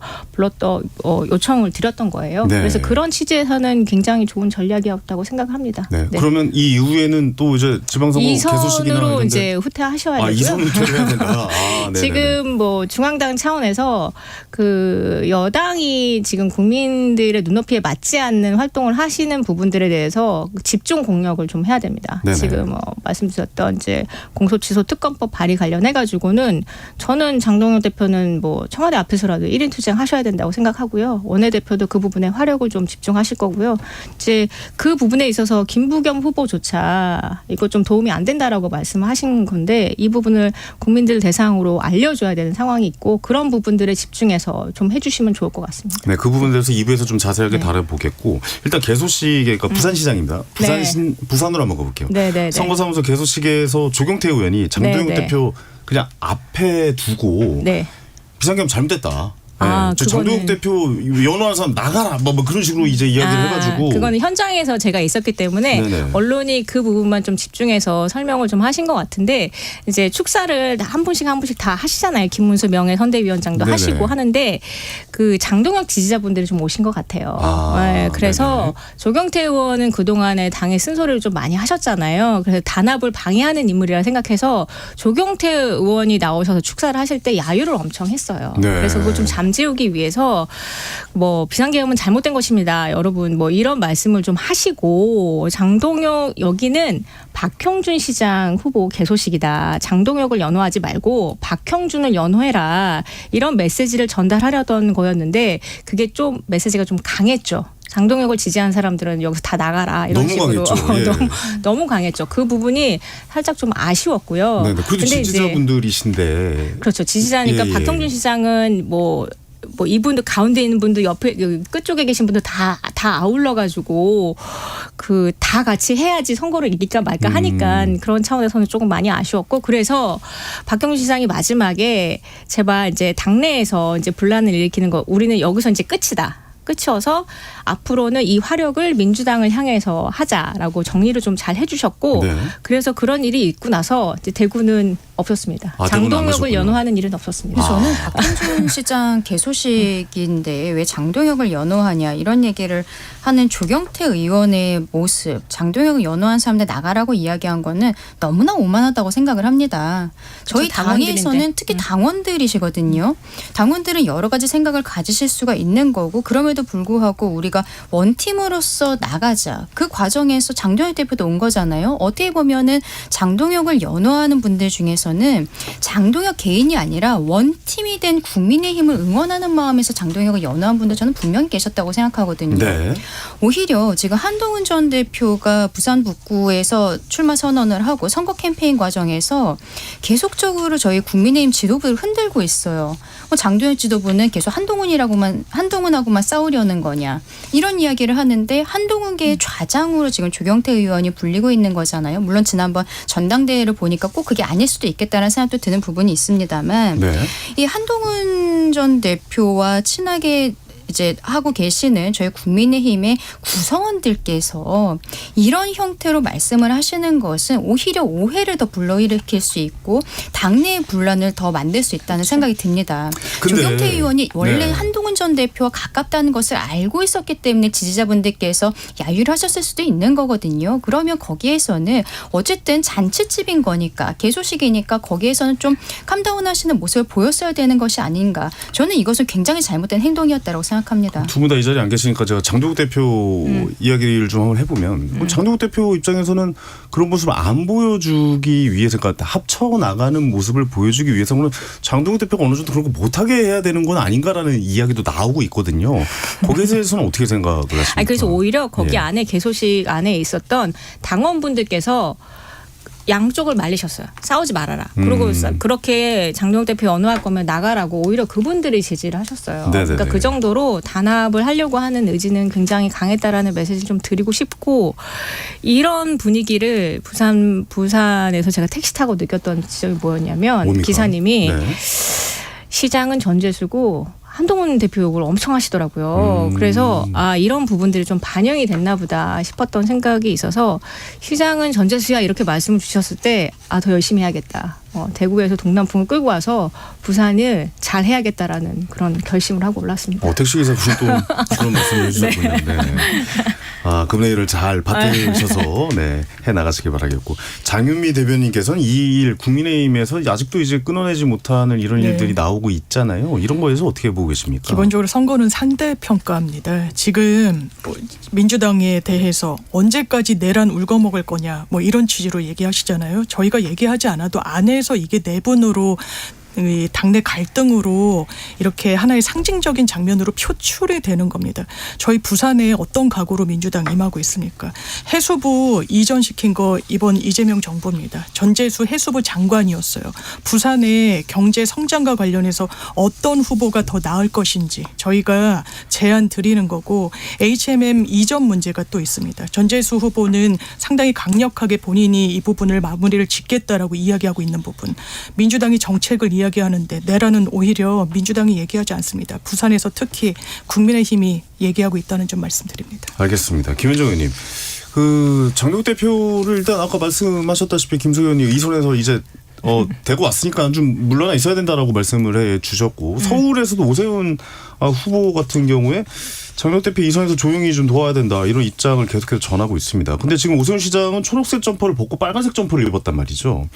요청을 드렸던 거예요. 네. 그래서 그런 취지에서는 굉장히 좋은 전략이었다고 생각합니다. 네. 네. 그러면 이 이후에는 또 이제 지방선거 개소식이나 이선으로 이런데 이제 후퇴하셔야 되고요. 이선 후퇴를 해야 된다. 네네네. 지금 뭐 중앙당 차원에서 그 여당이 지금 국민들의 눈높이에 맞지 않는 활동을 하시는 부분들에 대해서 집중 공격을 좀 해야 됩니다. 네네. 지금 말씀드렸던 이제 공소취소 특검법 발의 관련해 가지고는 저는 장동혁 대표는 뭐 청와대 앞에서라도 1인 투쟁하셔야 된다고 생각하고요. 원내대표도 그 부분에 화력을 좀 집중하실 거고요. 이제 그 부분에 있어서 김부겸 후보조차 이거 좀 도움이 안 된다라고 말씀하신 건데 이 부분을 국민들 대상으로 알려줘야 되는 상황이 있고 그런 부분들에 집중해서 좀 해주시면 좋을 것 같습니다. 네, 그 부분에 대해서 2부에서 좀 자세하게 네. 다뤄보겠고 일단 개소식의 그러니까 부산시장입니다. 부산으로 한번 가볼게요. 네네네. 선거사무소 개소식에서 조경태 의원이 장동혁 네네. 대표 그냥 앞에 두고 네. 비상계엄 잘못됐다. 네. 아, 저 장동혁 그거는- 대표 연호하는 사람 나가라 뭐 그런 식으로 이제 이야기를 해가지고 그거는 현장에서 제가 있었기 때문에 네네. 언론이 그 부분만 좀 집중해서 설명을 좀 하신 것 같은데 이제 축사를 한 분씩 다 하시잖아요. 김문수 명예선대위원장도 네네. 하시고 하는데 그 장동혁 지지자분들이 좀 오신 것 같아요. 아, 네, 그래서 네네. 조경태 의원은 그동안에 당의 쓴소리를 좀 많이 하셨잖아요. 그래서 단합을 방해하는 인물이라 생각해서 조경태 의원이 나오셔서 축사를 하실 때 야유를 엄청 했어요. 네. 그래서 그걸 좀 잠재우기 위해서 뭐 비상계엄은 잘못된 것입니다. 여러분 뭐 이런 말씀을 좀 하시고 장동혁 여기는 박형준 시장 후보 개소식이다. 장동혁을 연호하지 말고 박형준을 연호해라. 이런 메시지를 전달하려던 거였는데 그게 좀 메시지가 좀 강했죠. 장동혁을 지지한 사람들은 여기서 다 나가라 이런 너무 식으로 강했죠. 예. 너무 강했죠. 그 부분이 살짝 좀 아쉬웠고요. 네네. 그래도 근데 이제 지지자분들이신데 그렇죠. 지지자니까 예, 예. 박형준 시장은 뭐 이분도 가운데 있는 분도 옆에 끝쪽에 계신 분들 다 아울러 가지고 그 다 같이 해야지 선거를 이길까 말까 하니까 그런 차원에서는 조금 많이 아쉬웠고 그래서 박형준 시장이 마지막에 제발 이제 당내에서 이제 분란을 일으키는 거 우리는 여기서 이제 끝이다. 끝이어서 앞으로는 이 화력을 민주당을 향해서 하자라고 정리를 좀 잘 해주셨고 네. 그래서 그런 일이 있고 나서 이제 대구는 없었습니다. 아, 대구는 안 장동혁을 가셨구나. 연호하는 일은 없었습니다. 근데 저는 박형준 시장 개소식인데 왜 장동혁을 연호하냐 이런 얘기를 하는 조경태 의원의 모습, 장동혁을 연호한 사람들 나가라고 이야기한 거는 너무나 오만하다고 생각을 합니다. 저희 그렇죠, 당원들인데. 당에서는 특히 당원들이시거든요. 당원들은 여러 가지 생각을 가지실 수가 있는 거고 그럼에도 불구하고 우리가 원팀으로서 나가자. 그 과정에서 장동혁 대표도 온 거잖아요. 어떻게 보면은 장동혁을 연호하는 분들 중에서는 장동혁 개인이 아니라 원팀이 된 국민의힘을 응원하는 마음에서 장동혁을 연호한 분들 저는 분명히 계셨다고 생각하거든요. 네. 오히려 지금 한동훈 전 대표가 부산 북구에서 출마 선언을 하고 선거 캠페인 과정에서 계속적으로 저희 국민의힘 지도부를 흔들고 있어요. 장동혁 지도부는 계속 한동훈하고만 싸우려는 거냐 이런 이야기를 하는데 한동훈계의 좌장으로 지금 조경태 의원이 불리고 있는 거잖아요. 물론 지난번 전당대회를 보니까 꼭 그게 아닐 수도 있겠다는 생각도 드는 부분이 있습니다만 네. 이 한동훈 전 대표와 친하게 이제 하고 계시는 저희 국민의힘의 구성원들께서 이런 형태로 말씀을 하시는 것은 오히려 오해를 더 불러일으킬 수 있고 당내의 분란을 더 만들 수 있다는 생각이 듭니다. 근데- 조경태 의원이 원래 네. 한동훈 전 대표와 가깝다는 것을 알고 있었기 때문에 지지자분들께서 야유를 하셨을 수도 있는 거거든요. 그러면 거기에서는 어쨌든 잔치집인 거니까 개소식이니까 거기에서는 좀 캄다운 하시는 모습을 보였어야 되는 것이 아닌가. 저는 이것은 굉장히 잘못된 행동이었다고 생각합니다. 두 분 다 이 자리에 안 계시니까 제가 장동욱 대표 이야기를 좀 한번 해보면 장동욱 대표 입장에서는 그런 모습을 안 보여주기 위해서 그러니까 합쳐 나가는 모습을 보여주기 위해서는 장동욱 대표가 어느 정도 그런 거 못하게 해야 되는 건 아닌가라는 이야기도 나오고 있거든요. 거기에 대해서는 어떻게 생각을 하십니까? 아니 그래서 오히려 거기 예. 안에 개소식 안에 있었던 당원분들께서 양쪽을 말리셨어요. 싸우지 말아라. 그리고 그렇게 장동혁 대표 연호할 거면 나가라고 오히려 그분들이 지지를 하셨어요. 네네네. 그러니까 그 정도로 단합을 하려고 하는 의지는 굉장히 강했다라는 메시지를 좀 드리고 싶고 이런 분위기를 부산에서 제가 택시 타고 느꼈던 지점이 뭐였냐면 뭡니까? 기사님이 네. 시장은 전재수고 한동훈 대표 욕을 엄청 하시더라고요. 그래서 이런 부분들이 좀 반영이 됐나 보다 싶었던 생각이 있어서 시장은 전재수야 이렇게 말씀을 주셨을 때 더 열심히 해야겠다. 대구에서 동남풍을 끌고 와서 부산을 잘 해야겠다라는 그런 결심을 하고 올랐습니다. 택시기사 분이 또 그런 말씀을 해주셨군요. 네. 금내일을 잘 받으셔서 네, 해 나가시길 바라겠고 장윤미 대변인께서는 2일 국민의힘에서 아직도 이제 끊어내지 못하는 이런 네. 일들이 나오고 있잖아요. 이런 거에서 어떻게 보고 계십니까? 기본적으로 선거는 상대 평가입니다. 지금 민주당에 대해서 언제까지 내란 울거먹을 거냐 뭐 이런 취지로 얘기하시잖아요. 저희가 얘기하지 않아도 안에서 이게 내분으로 이 당내 갈등으로 이렇게 하나의 상징적인 장면으로 표출이 되는 겁니다. 저희 부산에 어떤 각오로 민주당 임하고 있습니까? 해수부 이전시킨 거 이번 이재명 정부입니다. 전재수 해수부 장관이었어요. 부산의 경제 성장과 관련해서 어떤 후보가 더 나을 것인지 저희가 제안 드리는 거고 HMM 이전 문제가 또 있습니다. 전재수 후보는 상당히 강력하게 본인이 이 부분을 마무리를 짓겠다라고 이야기하고 있는 부분. 민주당이 정책을 이야기하는데 내란은 오히려 민주당이 얘기하지 않습니다. 부산에서 특히 국민의힘이 얘기하고 있다는 점 말씀드립니다. 알겠습니다. 김현정 의원님. 장동혁 대표를 일단 아까 말씀하셨다시피 김석현 의원이 이 손에서 이제 되고 왔으니까 좀 물러나 있어야 된다라고 말씀을 해 주셨고 서울에서도 오세훈 후보 같은 경우에 장동혁 대표 이 선에서 조용히 좀 도와야 된다 이런 입장을 계속해서 전하고 있습니다. 근데 지금 오세훈 시장은 초록색 점퍼를 벗고 빨간색 점퍼를 입었단 말이죠.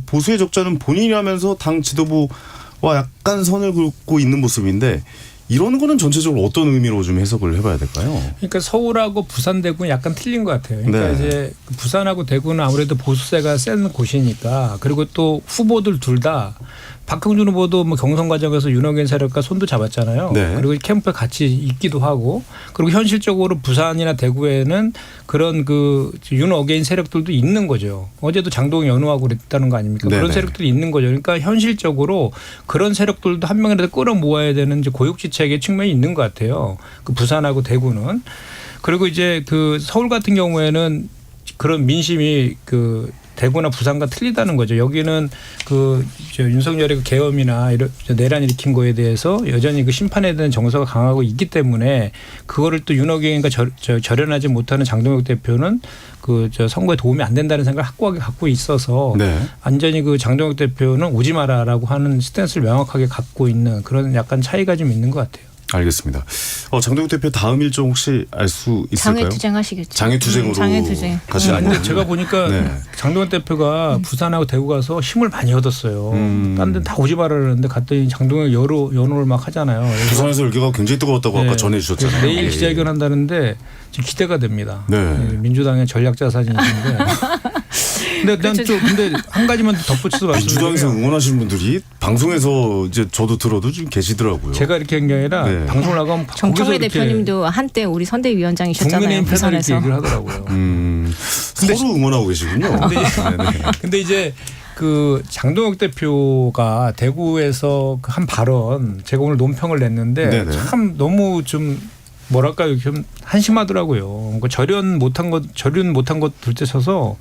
보수의 적자는 본인이 하면서 당 지도부와 약간 선을 긋고 있는 모습인데 이런 거는 전체적으로 어떤 의미로 좀 해석을 해봐야 될까요? 그러니까 서울하고 부산, 대구는 약간 틀린 것 같아요. 그러니까 네. 이제 부산하고 대구는 아무래도 보수세가 센 곳이니까 그리고 또 후보들 둘 다 박형준 후보도 뭐 경선 과정에서 윤호경 세력과 손도 잡았잖아요. 네. 그리고 캠프에 같이 있기도 하고 그리고 현실적으로 부산이나 대구에는 그런 윤어게인 세력들도 있는 거죠. 어제도 장동영 연호하고 그랬다는 거 아닙니까? 네네. 그런 세력들이 있는 거죠. 그러니까 현실적으로 그런 세력들도 한 명이라도 끌어모아야 되는 이제 고육지책의 측면이 있는 것 같아요. 부산하고 대구는. 그리고 이제 서울 같은 경우에는 그런 민심이 대구나 부산과 틀리다는 거죠. 여기는 윤석열의 계엄이나 이런 내란 일으킨 거에 대해서 여전히 심판에 대한 정서가 강하고 있기 때문에 그거를 또 윤호경과 절연하지 못하는 장동혁 대표는 선거에 도움이 안 된다는 생각을 확고하게 갖고 있어서 네. 완전히 장동혁 대표는 오지 마라라고 하는 스탠스를 명확하게 갖고 있는 그런 약간 차이가 좀 있는 것 같아요. 알겠습니다. 장동혁 대표 다음 일정 혹시 알 수 있을까요? 장외투쟁 하시겠죠. 장외투쟁으로 장외투쟁. 가시는 근데 거예요? 제가 보니까 네. 장동혁 대표가 부산하고 대구 가서 힘을 많이 얻었어요. 딴 데는 다 오지 말라는데 갔더니 장동혁 연호를 막 하잖아요. 부산에서 열기가 굉장히 뜨거웠다고 아까 전해 주셨잖아요. 내일 예. 기자회견 한다는데 지금 기대가 됩니다. 네. 민주당의 전략자 사진이신데. 근데 한 가지만 더 덧붙여서 민주당에서 말씀드리면 응원하시는 분들이 방송에서 이제 저도 들어도 좀 계시더라고요. 제가 이렇게 한 게 아니라 네. 방송을 나가면 정청래 거기서 이렇게 대표님도 한때 우리 선대위원장이셨잖아요. 국민의힘 패널 이렇게 부산에서. 얘기를 하더라고요. 서로 응원하고 계시군요. 근데, 네네. 근데 이제 장동혁 대표가 대구에서 한 발언 제가 오늘 논평을 냈는데 네네. 참 너무 좀 뭐랄까요 좀 한심하더라고요. 절연 못한 것 둘째쳐서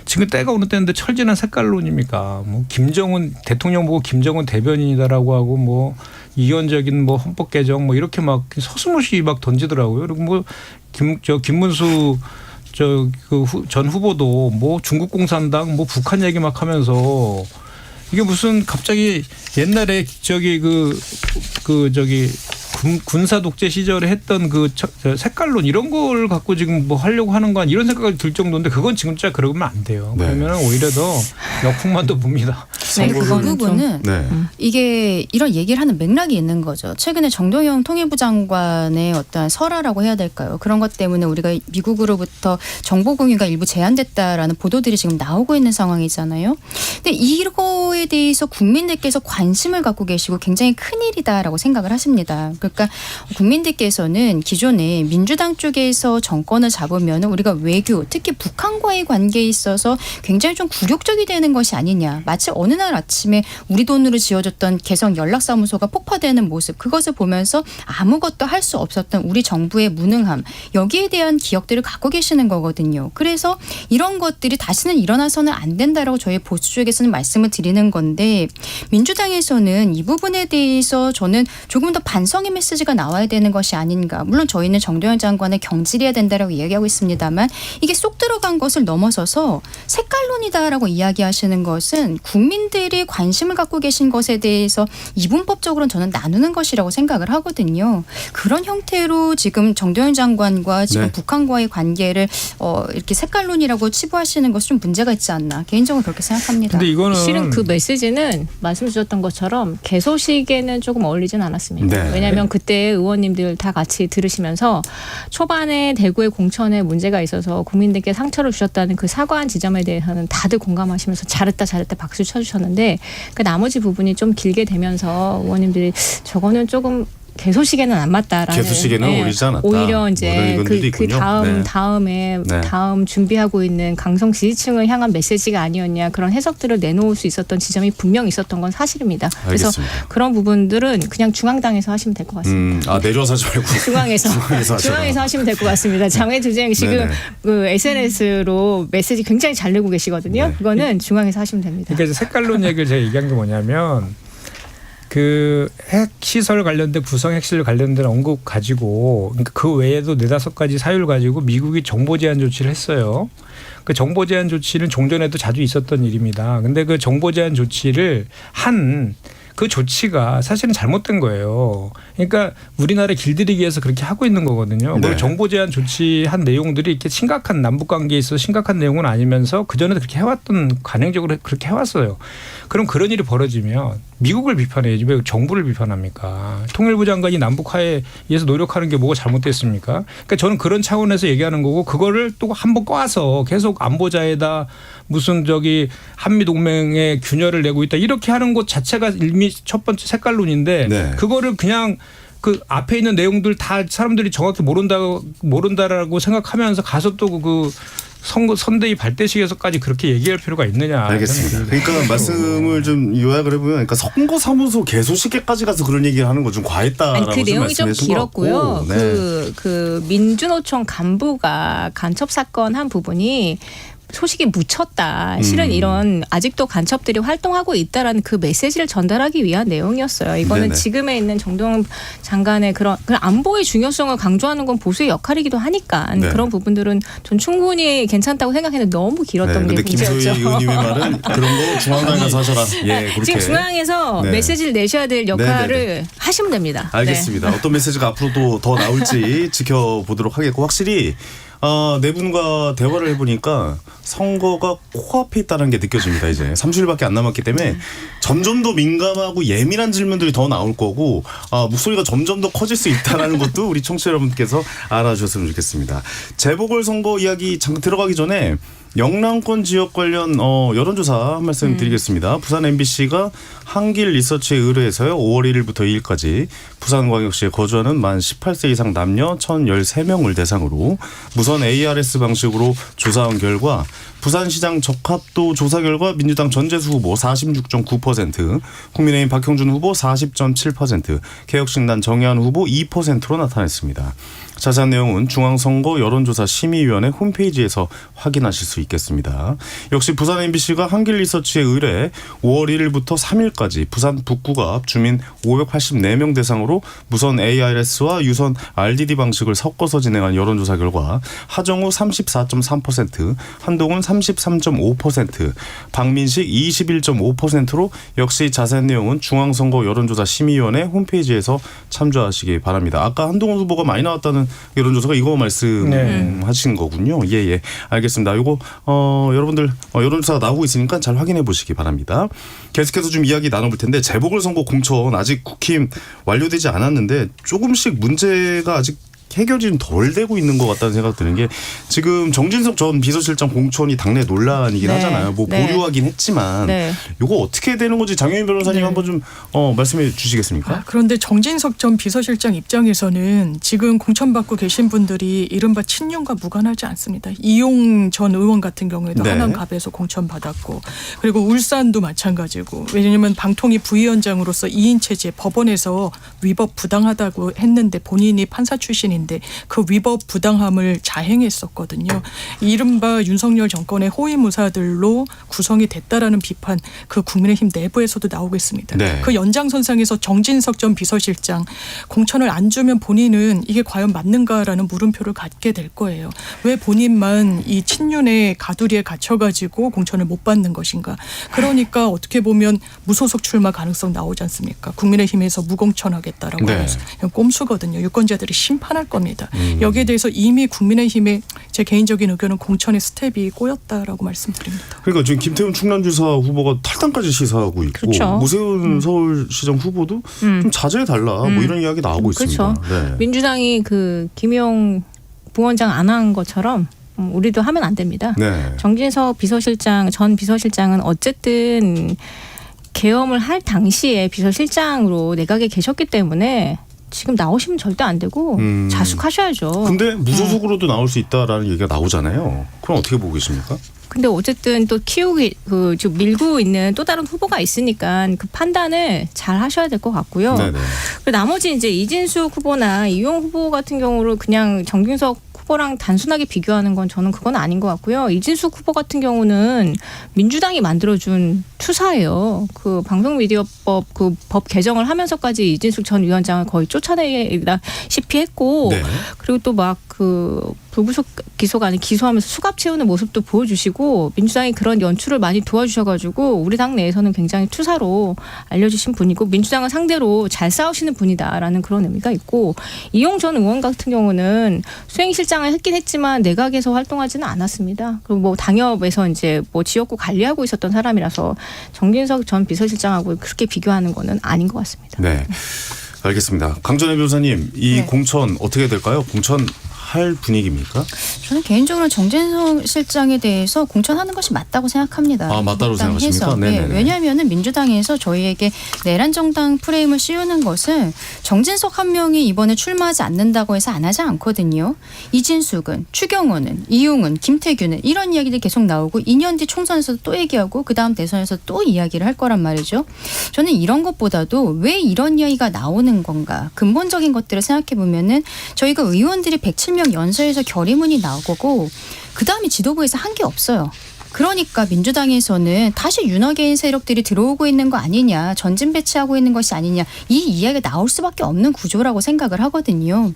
지금 때가 어느 때인데 철진한 색깔론입니까? 뭐 김정은 대통령 보고 김정은 대변인이다라고 하고 뭐 이원적인 뭐 헌법 개정 뭐 이렇게 막 서슴없이 막 던지더라고요. 그리고 뭐 김문수 전 후보도 뭐 중국 공산당 뭐 북한 얘기 막 하면서 이게 무슨 갑자기 옛날에 군사 독재 시절에 했던 색깔론 이런 걸 갖고 지금 뭐 하려고 하는 건 이런 생각이 들 정도인데 그건 지금 진짜 그러면 안 돼요. 네. 그러면 오히려 더 역풍만 더 붑니다. 네, 그 부분은 네. 이게 이런 얘기를 하는 맥락이 있는 거죠. 최근에 정동영 통일부 장관의 어떤 설화라고 해야 될까요? 그런 것 때문에 우리가 미국으로부터 정보 공유가 일부 제한됐다라는 보도들이 지금 나오고 있는 상황이잖아요. 근데 이거에 대해서 국민들께서 관심을 갖고 계시고 굉장히 큰일이다라고 생각을 하십니다. 그러니까 국민들께서는 기존에 민주당 쪽에서 정권을 잡으면 우리가 외교, 특히 북한과의 관계에 있어서 굉장히 좀 굴욕적이 되는 것이 아니냐. 마치 어느 날 아침에 우리 돈으로 지어졌던 개성 연락사무소가 폭파되는 모습, 그것을 보면서 아무것도 할 수 없었던 우리 정부의 무능함, 여기에 대한 기억들을 갖고 계시는 거거든요. 그래서 이런 것들이 다시는 일어나서는 안 된다라고 저희 보수 쪽에서는 말씀을 드리는 건데, 민주당에서는 이 부분에 대해서 저는 조금 더 반성의 메시지가 나와야 되는 것이 아닌가. 물론 저희는 정동영 장관을 경질해야 된다라고 이야기하고 있습니다만, 이게 쏙 들어간 것을 넘어서서 색깔론이다라고 이야기하시는 것은 국민들 국민들이 관심을 갖고 계신 것에 대해서 이분법적으로는 저는 나누는 것이라고 생각을 하거든요. 그런 형태로 지금 정동영 장관과 지금 네. 북한과의 관계를 이렇게 색깔론이라고 치부하시는 것은 좀 문제가 있지 않나 개인적으로 그렇게 생각합니다. 근데 이거는 실은 그 메시지는 말씀 주셨던 것처럼 개소식에는 조금 어울리진 않았습니다. 네. 왜냐하면 그때 의원님들 다 같이 들으시면서 초반에 대구의 공천에 문제가 있어서 국민들께 상처를 주셨다는 그 사과한 지점에 대해서는 다들 공감하시면서 잘했다 박수 쳐주셨는데 그 나머지 부분이 좀 길게 되면서 의원님들이 저거는 조금 개소식에는 안 맞다라는. 개소식에는 어울리지 않았다. 오히려 뭐 이제 이런 의견들이 그 있군요. 다음에 네. 다음 준비하고 있는 강성 지지층을 향한 메시지가 아니었냐 그런 해석들을 내놓을 수 있었던 지점이 분명 있었던 건 사실입니다. 그래서 알겠습니다. 그런 부분들은 그냥 중앙당에서 하시면 될 것 같습니다. 내려와서 하지 말고 중앙에서 하셔라. 하시면 될 것 같습니다. 장외투쟁 지금 네네. 그 SNS로 메시지 굉장히 잘 내고 계시거든요. 네. 그거는 중앙에서 하시면 됩니다. 그러니까 이제 색깔론 얘기를 제가 얘기한 게 뭐냐면 그 핵시설 관련된 구성 핵시설 관련된 언급 가지고 그러니까 그 외에도 4-5가지 사유를 가지고 미국이 정보 제한 조치를 했어요. 그 정보 제한 조치는 종전에도 자주 있었던 일입니다. 근데 그 정보 제한 조치를 한 그 조치가 사실은 잘못된 거예요. 그러니까 우리나라 길들이기 위해서 그렇게 하고 있는 거거든요. 네. 그리고 정보 제한 조치한 내용들이 이렇게 심각한 남북 관계에 있어서 심각한 내용은 아니면서 그전에도 그렇게 해왔던 관행적으로 그렇게 해왔어요. 그럼 그런 일이 벌어지면 미국을 비판해야지 왜 정부를 비판합니까? 통일부 장관이 남북화에 의해서 노력하는 게 뭐가 잘못됐습니까? 그러니까 저는 그런 차원에서 얘기하는 거고 그거를 또 한번 꽈서 계속 안보자에다 무슨 한미 동맹에 균열을 내고 있다 이렇게 하는 것 자체가 이미 첫 번째 색깔론인데 네. 그거를 그냥 그 앞에 있는 내용들 다 사람들이 정확히 모른다라고 생각하면서 가서 또 그 선대위 발대식에서까지 그렇게 얘기할 필요가 있느냐. 알겠습니다. 그러니까 말씀을 좀 요약을 해보면 그러니까 선거사무소 개소식에까지 가서 그런 얘기를 하는 건 좀 과했다라고 아니 그 내용이 좀 말씀하신 것 길었고요. 같고. 네. 그 민주노총 간부가 간첩 사건 한 부분이 소식이 묻혔다. 실은 이런 아직도 간첩들이 활동하고 있다라는 그 메시지를 전달하기 위한 내용이었어요. 이거는 네네. 지금에 있는 정동영 장관의 그런 안보의 중요성을 강조하는 건 보수의 역할이기도 하니까 네. 그런 부분들은 전 충분히 괜찮다고 생각했는데 너무 길었던 게 근데 김소희 문제였죠. 의원님의 말은 그런 거 중앙당에 가서 하셔라. 예, 그렇게. 지금 중앙에서 네. 메시지를 내셔야 될 역할을 네네네. 하시면 됩니다. 알겠습니다. 어떤 메시지가 앞으로도 더 나올지 지켜보도록 하겠고 확실히 네 분과 대화를 해보니까 선거가 코앞에 있다는 게 느껴집니다. 이제 30일밖에 안 남았기 때문에 점점 더 민감하고 예민한 질문들이 더 나올 거고 목소리가 점점 더 커질 수 있다는 것도 우리 청취자 여러분께서 알아주셨으면 좋겠습니다. 재보궐선거 이야기 잠깐 들어가기 전에 영남권 지역 관련 여론조사 한 말씀 드리겠습니다. 부산 MBC가 한길 리서치에 의뢰해서요. 5월 1일부터 2일까지 부산광역시에 거주하는 만 18세 이상 남녀 1,013명을 대상으로 무선 ARS 방식으로 조사한 결과 부산시장 적합도 조사 결과 민주당 전재수 후보 46.9%, 국민의힘 박형준 후보 40.7%, 개혁신당 정의한 후보 2%로 나타났습니다. 자세한 내용은 중앙선거 여론조사 심의위원회 홈페이지에서 확인하실 수 있겠습니다. 역시 부산 MBC가 한길 리서치에 의뢰 5월 1일부터 3일까지 부산 북구갑 주민 584명 대상으로 무선 ARS와 유선 RDD 방식을 섞어서 진행한 여론조사 결과 하정우 34.3%, 한동훈 33.5%, 박민식 21.5%로 역시 자세한 내용은 중앙선거 여론조사 심의위원회 홈페이지에서 참조하시기 바랍니다. 아까 한동훈 후보가 많이 나왔다는 여론조사가 이거 말씀하신 거군요. 예. 알겠습니다. 이거 여러분들 여론조사가 나오고 있으니까 잘 확인해 보시기 바랍니다. 계속해서 좀 이야기 나눠볼 텐데 재보궐선거 공천 아직 국힘 완료되지 않았는데 조금씩 문제가 아직 해결이 좀 덜 되고 있는 것 같다는 생각 드는 게 지금 정진석 전 비서실장 공천이 당내 논란이긴 네. 하잖아요. 뭐 네. 보류하긴 했지만 네. 이거 어떻게 되는 건지 장영인 변호사님 한번 좀 말씀해 주시겠습니까? 그런데 정진석 전 비서실장 입장에서는 지금 공천받고 계신 분들이 이른바 친윤과 무관하지 않습니다. 이용 전 의원 같은 경우에도 네. 하남갑에서 공천받았고 그리고 울산도 마찬가지고 왜냐하면 방통위 부위원장으로서 2인 체제 법원에서 위법 부당하다고 했는데 본인이 판사 출신인 실장인데 그 위법 부당함을 자행했었거든요. 이른바 윤석열 정권의 호위무사들로 구성이 됐다라는 비판 그 국민의힘 내부에서도 나오고 있습니다. 네. 그 연장선상에서 정진석 전 비서실장 공천을 안 주면 본인은 이게 과연 맞는가라는 물음표를 갖게 될 거예요. 왜 본인만 이 친윤의 가두리에 갇혀가지고 공천을 못 받는 것인가. 그러니까 어떻게 보면 무소속 출마 가능성 나오지 않습니까? 국민의힘에서 무공천하겠다라고 네. 하면서 꼼수거든요. 유권자들이 심판할 겁니다. 여기에 대해서 이미 국민의힘의 제 개인적인 의견은 공천의 스텝이 꼬였다라고 말씀드립니다. 그러니까 지금 김태훈 충남지사 후보가 탈당까지 시사하고 있고 그렇죠. 오세훈 서울시장 후보도 좀 자제해달라 뭐 이런 이야기 나오고 그렇죠. 있습니다. 네. 민주당이 그 김용 부원장 안 한 것처럼 우리도 하면 안 됩니다. 네. 정진석 전 비서실장은 어쨌든 계엄을 할 당시에 비서실장으로 내각에 계셨기 때문에 지금 나오시면 절대 안 되고 자숙하셔야죠. 근데 무소속으로도 나올 수 있다라는 얘기가 나오잖아요. 그럼 어떻게 보고 계십니까? 근데 어쨌든 또 지금 밀고 있는 또 다른 후보가 있으니까 그 판단을 잘 하셔야 될 것 같고요. 네네. 그리고 나머지 이제 이진숙 후보나 이용 후보 같은 경우를 그냥 정진석 후보랑 단순하게 비교하는 건 저는 그건 아닌 것 같고요. 이진숙 후보 같은 경우는 민주당이 만들어준 투사예요. 그 방송미디어법 그 법 개정을 하면서까지 이진숙 전 위원장을 거의 쫓아내다시피 했고 네. 그리고 또 막 그 불구속 기소가 아닌 기소하면서 수갑 채우는 모습도 보여주시고 민주당이 그런 연출을 많이 도와주셔가지고 우리 당 내에서는 굉장히 투사로 알려주신 분이고 민주당을 상대로 잘 싸우시는 분이다라는 그런 의미가 있고 이용 전 의원 같은 경우는 수행실장을 했긴 했지만 내각에서 활동하지는 않았습니다. 그리고 뭐 당협에서 이제 뭐 지역구 관리하고 있었던 사람이라서 정진석 전 비서실장하고 그렇게 비교하는 거는 아닌 것 같습니다. 네. 알겠습니다. 강전혜 변호사님, 이 네. 공천 어떻게 될까요? 공천 할 분위기입니까? 저는 개인적으로 정진석 실장에 대해서 공천하는 것이 맞다고 생각합니다. 아, 맞다고 일단 생각하십니까? 해서. 네. 네네네. 왜냐하면 민주당에서 저희에게 내란 정당 프레임을 씌우는 것은 정진석 한 명이 이번에 출마하지 않는다고 해서 안 하지 않거든요. 이진숙은, 추경호는, 이용은, 김태규는 이런 이야기들이 계속 나오고 2년 뒤 총선에서 또 얘기하고 그다음 대선에서 또 이야기를 할 거란 말이죠. 저는 이런 것보다도 왜 이런 이야기가 나오는 건가 근본적인 것들을 생각해 보면은 저희가 의원들이 107명 연설에서 결의문이 나오고 그다음에 지도부에서 한 게 없어요. 그러니까 민주당에서는 다시 윤호개인 세력들이 들어오고 있는 거 아니냐, 전진 배치하고 있는 것이 아니냐, 이 이야기가 나올 수밖에 없는 구조라고 생각을 하거든요.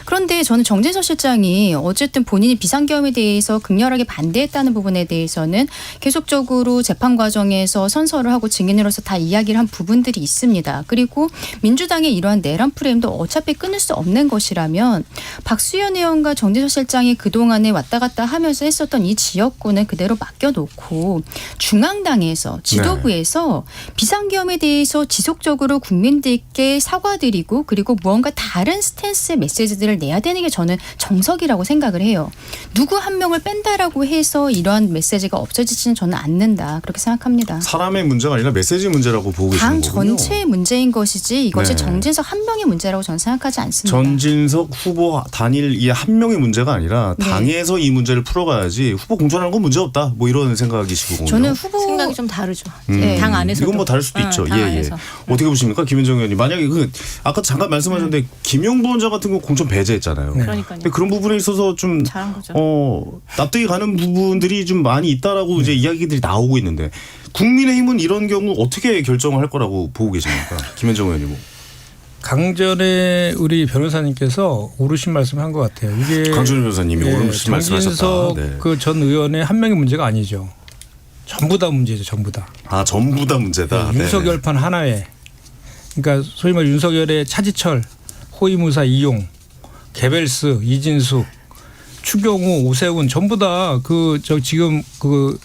그런데 저는 정진석 실장이 어쨌든 본인이 비상계엄에 대해서 극렬하게 반대했다는 부분에 대해서는 계속적으로 재판 과정에서 선서를 하고 증인으로서 다 이야기를 한 부분들이 있습니다. 그리고 민주당의 이러한 내란 프레임도 어차피 끊을 수 없는 것이라면 박수현 의원과 정진석 실장이 그동안에 왔다 갔다 하면서 했었던 이 지역구는 그대로 맡겨놓고 중앙당에서 지도부에서 비상계엄에 대해서 지속적으로 국민들께 사과드리고 그리고 무언가 다른 스탠스의 메시지들을 내야 되는 게 저는 정석이라고 생각을 해요. 누구 한 명을 뺀다라고 해서 이러한 메시지가 없어지지는 저는 않는다. 그렇게 생각합니다. 사람의 문제가 아니라 메시지 문제라고 보고 계시는 당 거군요. 전체의 문제인 것이지 이것이 네. 정진석 한 명의 문제라고 저는 생각하지 않습니다. 전진석 후보 단일 이 한 명의 문제가 아니라 네. 당에서 이 문제를 풀어가야지 후보 공천하는 건 문제 없다. 뭐 이런 생각이시군요. 저는 후보 생각이 좀 다르죠. 네. 당 안에서 이건 뭐 다를 수도 있죠. 당 예, 예. 안에서. 어떻게 보십니까, 김현정 의원님? 만약에 아까 잠깐 말씀하셨는데 김용 부원장 같은 거 공천 배제했잖아요. 그러니까요. 근데 그런 부분에 있어서 좀 잘한 거죠. 납득이 가는 부분들이 좀 많이 있다라고 이제 이야기들이 나오고 있는데 국민의힘은 이런 경우 어떻게 결정을 할 거라고 보고 계십니까, 김현정 의원님? 강전에 우리 변호사님께서 옳으신 말씀한 것 같아요. 이게 강준호 변호사님이 옳으신 말씀하셨다. 정진석 네. 그 전 의원의 한 명의 문제가 아니죠. 전부 다 문제죠. 전부 다. 아, 전부 다 문제다. 네, 윤석열판 하나에. 그러니까 소위 말 윤석열의 차지철, 호위무사 이용, 개벨스, 이진숙, 추경호, 오세훈 전부 다 지금 그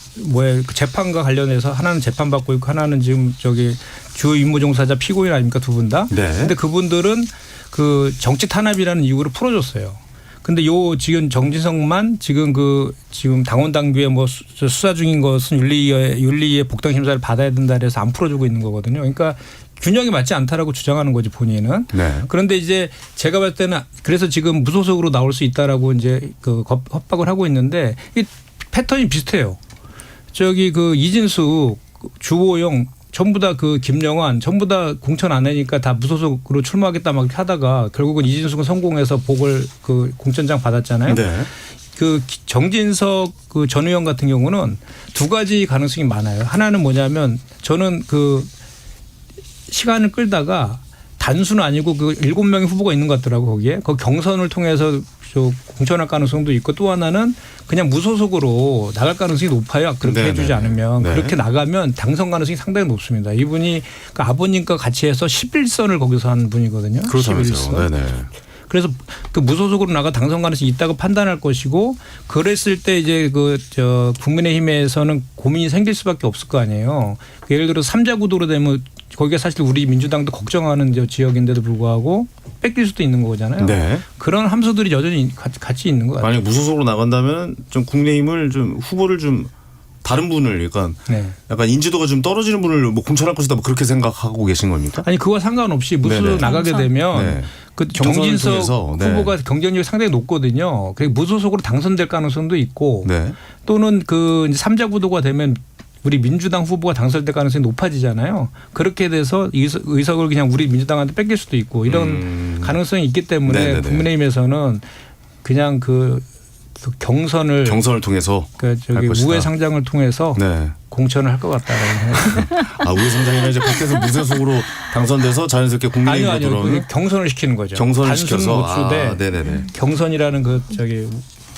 재판과 관련해서 하나는 재판 받고 있고 하나는 지금 주요 임무 종사자 피고인 아닙니까, 두 분 다. 네. 근데 그분들은 그 정치 탄압이라는 이유로 풀어줬어요. 근데 지금 정진석만 지금 당원 당규에 뭐 수사 중인 것은 윤리의 복당 심사를 받아야 된다 그래서 안 풀어주고 있는 거거든요. 그러니까 균형이 맞지 않다라고 주장하는 거지, 본인은. 네. 그런데 이제 제가 봤을 때는 그래서 지금 무소속으로 나올 수 있다라고 이제 협박을 하고 있는데 이 패턴이 비슷해요. 이진숙, 주호영, 전부 다 그 김영환 전부 다 공천 안 하니까 다 무소속으로 출마하겠다 막 하다가 결국은 이진숙은 성공해서 복을 그 공천장 받았잖아요. 네. 그 정진석 그 전 의원 같은 경우는 두 가지 가능성이 많아요. 하나는 뭐냐면 저는 그 시간을 끌다가 단수는 아니고 그 7명의 후보가 있는 것 같더라고 거기에. 그 경선을 통해서 저 공천할 가능성도 있고 또 하나는 그냥 무소속으로 나갈 가능성이 높아요. 그렇게 네네. 해주지 않으면. 네. 그렇게 나가면 당선 가능성이 상당히 높습니다. 이분이 그 아버님과 같이 해서 11선을 거기서 한 분이거든요. 그렇다면서요. 11선. 네네. 그래서 그 무소속으로 나가 당선 가능성이 있다고 판단할 것이고 그랬을 때 이제 그 저 국민의힘에서는 고민이 생길 수밖에 없을 거 아니에요. 예를 들어 3자 구도로 되면 거기가 사실 우리 민주당도 걱정하는 저 지역인데도 불구하고 뺏길 수도 있는 거잖아요. 네. 그런 함수들이 여전히 같이 있는 것 같아요. 만약 무소속으로 나간다면 좀 국민의힘을 좀 후보를 좀 다른 분을 네. 약간 인지도가 좀 떨어지는 분을 뭐 공천할 것이다 뭐 그렇게 생각하고 계신 겁니까? 아니 그와 상관없이 무소속 네네. 나가게 되면 네. 그 경선을 정진석 통해서, 네. 후보가 경쟁력이 상당히 높거든요. 그리고 무소속으로 당선될 가능성도 있고 네. 또는 그 3자 구도가 되면 우리 민주당 후보가 당선될 가능성이 높아지잖아요. 그렇게 돼서 의석을 그냥 우리 민주당한테 뺏길 수도 있고 이런 가능성이 있기 때문에 네네네. 국민의힘에서는 그냥 그 경선을 통해서 그 저기 할 것이다. 우회 상장을 통해서 네. 공천을 할 것 같다라는 생각이 아, 우회 상장이나 이제 밖에서 무소속으로 당선돼서 자연스럽게 국민의힘으로 아니요. 들어오는 경선을 시키는 거죠. 경선을 단순 시켜서 못 주되 네네네. 경선이라는 그 저기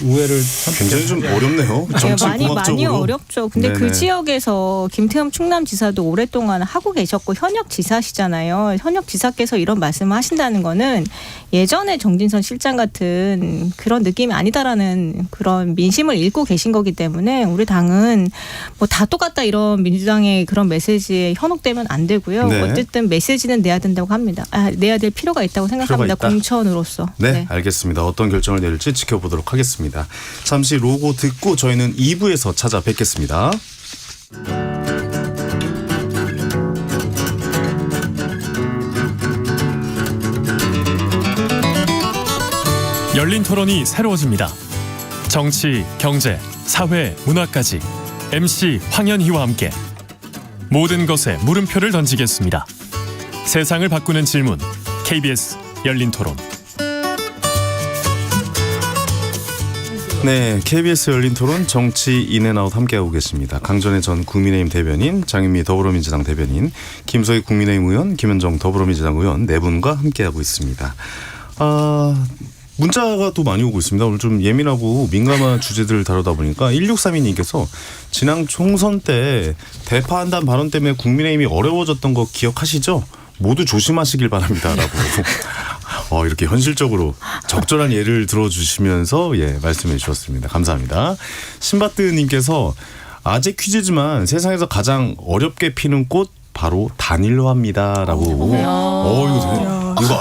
우회를 굉장히 좀 어렵네요. 정치 많이 공학적으로. 어렵죠. 근데 네네. 그 지역에서 김태흠 충남지사도 오랫동안 하고 계셨고 현역 지사시잖아요. 현역 지사께서 이런 말씀을 하신다는 거는 예전에 정진선 실장 같은 그런 느낌이 아니다라는 그런 민심을 읽고 계신 거기 때문에 우리 당은 뭐 다 똑같다 이런 민주당의 그런 메시지에 현혹되면 안 되고요. 네. 어쨌든 메시지는 내야 된다고 합니다. 내야 될 필요가 있다고 생각합니다. 있다. 공천으로서. 네, 알겠습니다. 어떤 결정을 내릴지 지켜보도록 하겠습니다. 잠시 로고 듣고 저희는 2부에서 찾아뵙겠습니다. 열린 토론이 새로워집니다. 정치, 경제, 사회, 문화까지 MC 황현희와 함께 모든 것에 물음표를 던지겠습니다. 세상을 바꾸는 질문 KBS 열린 토론. 네, KBS 열린 토론 정치 인앤아웃 함께하고 계십니다. 강전의 전 국민의힘 대변인, 장윤미 더불어민주당 대변인, 김소희 국민의힘 의원, 김현정 더불어민주당 의원 네 분과 함께하고 있습니다. 문자가 또 많이 오고 있습니다. 오늘 좀 예민하고 민감한 주제들을 다루다 보니까 1632님께서 지난 총선 때 대파한단 발언 때문에 국민의힘이 어려워졌던 거 기억하시죠? 모두 조심하시길 바랍니다라고 이렇게 현실적으로 적절한 예를 들어주시면서 말씀해 주셨습니다. 감사합니다. 신바트님께서 아재 퀴즈지만 세상에서 가장 어렵게 피는 꽃 바로 단일화입니다라고.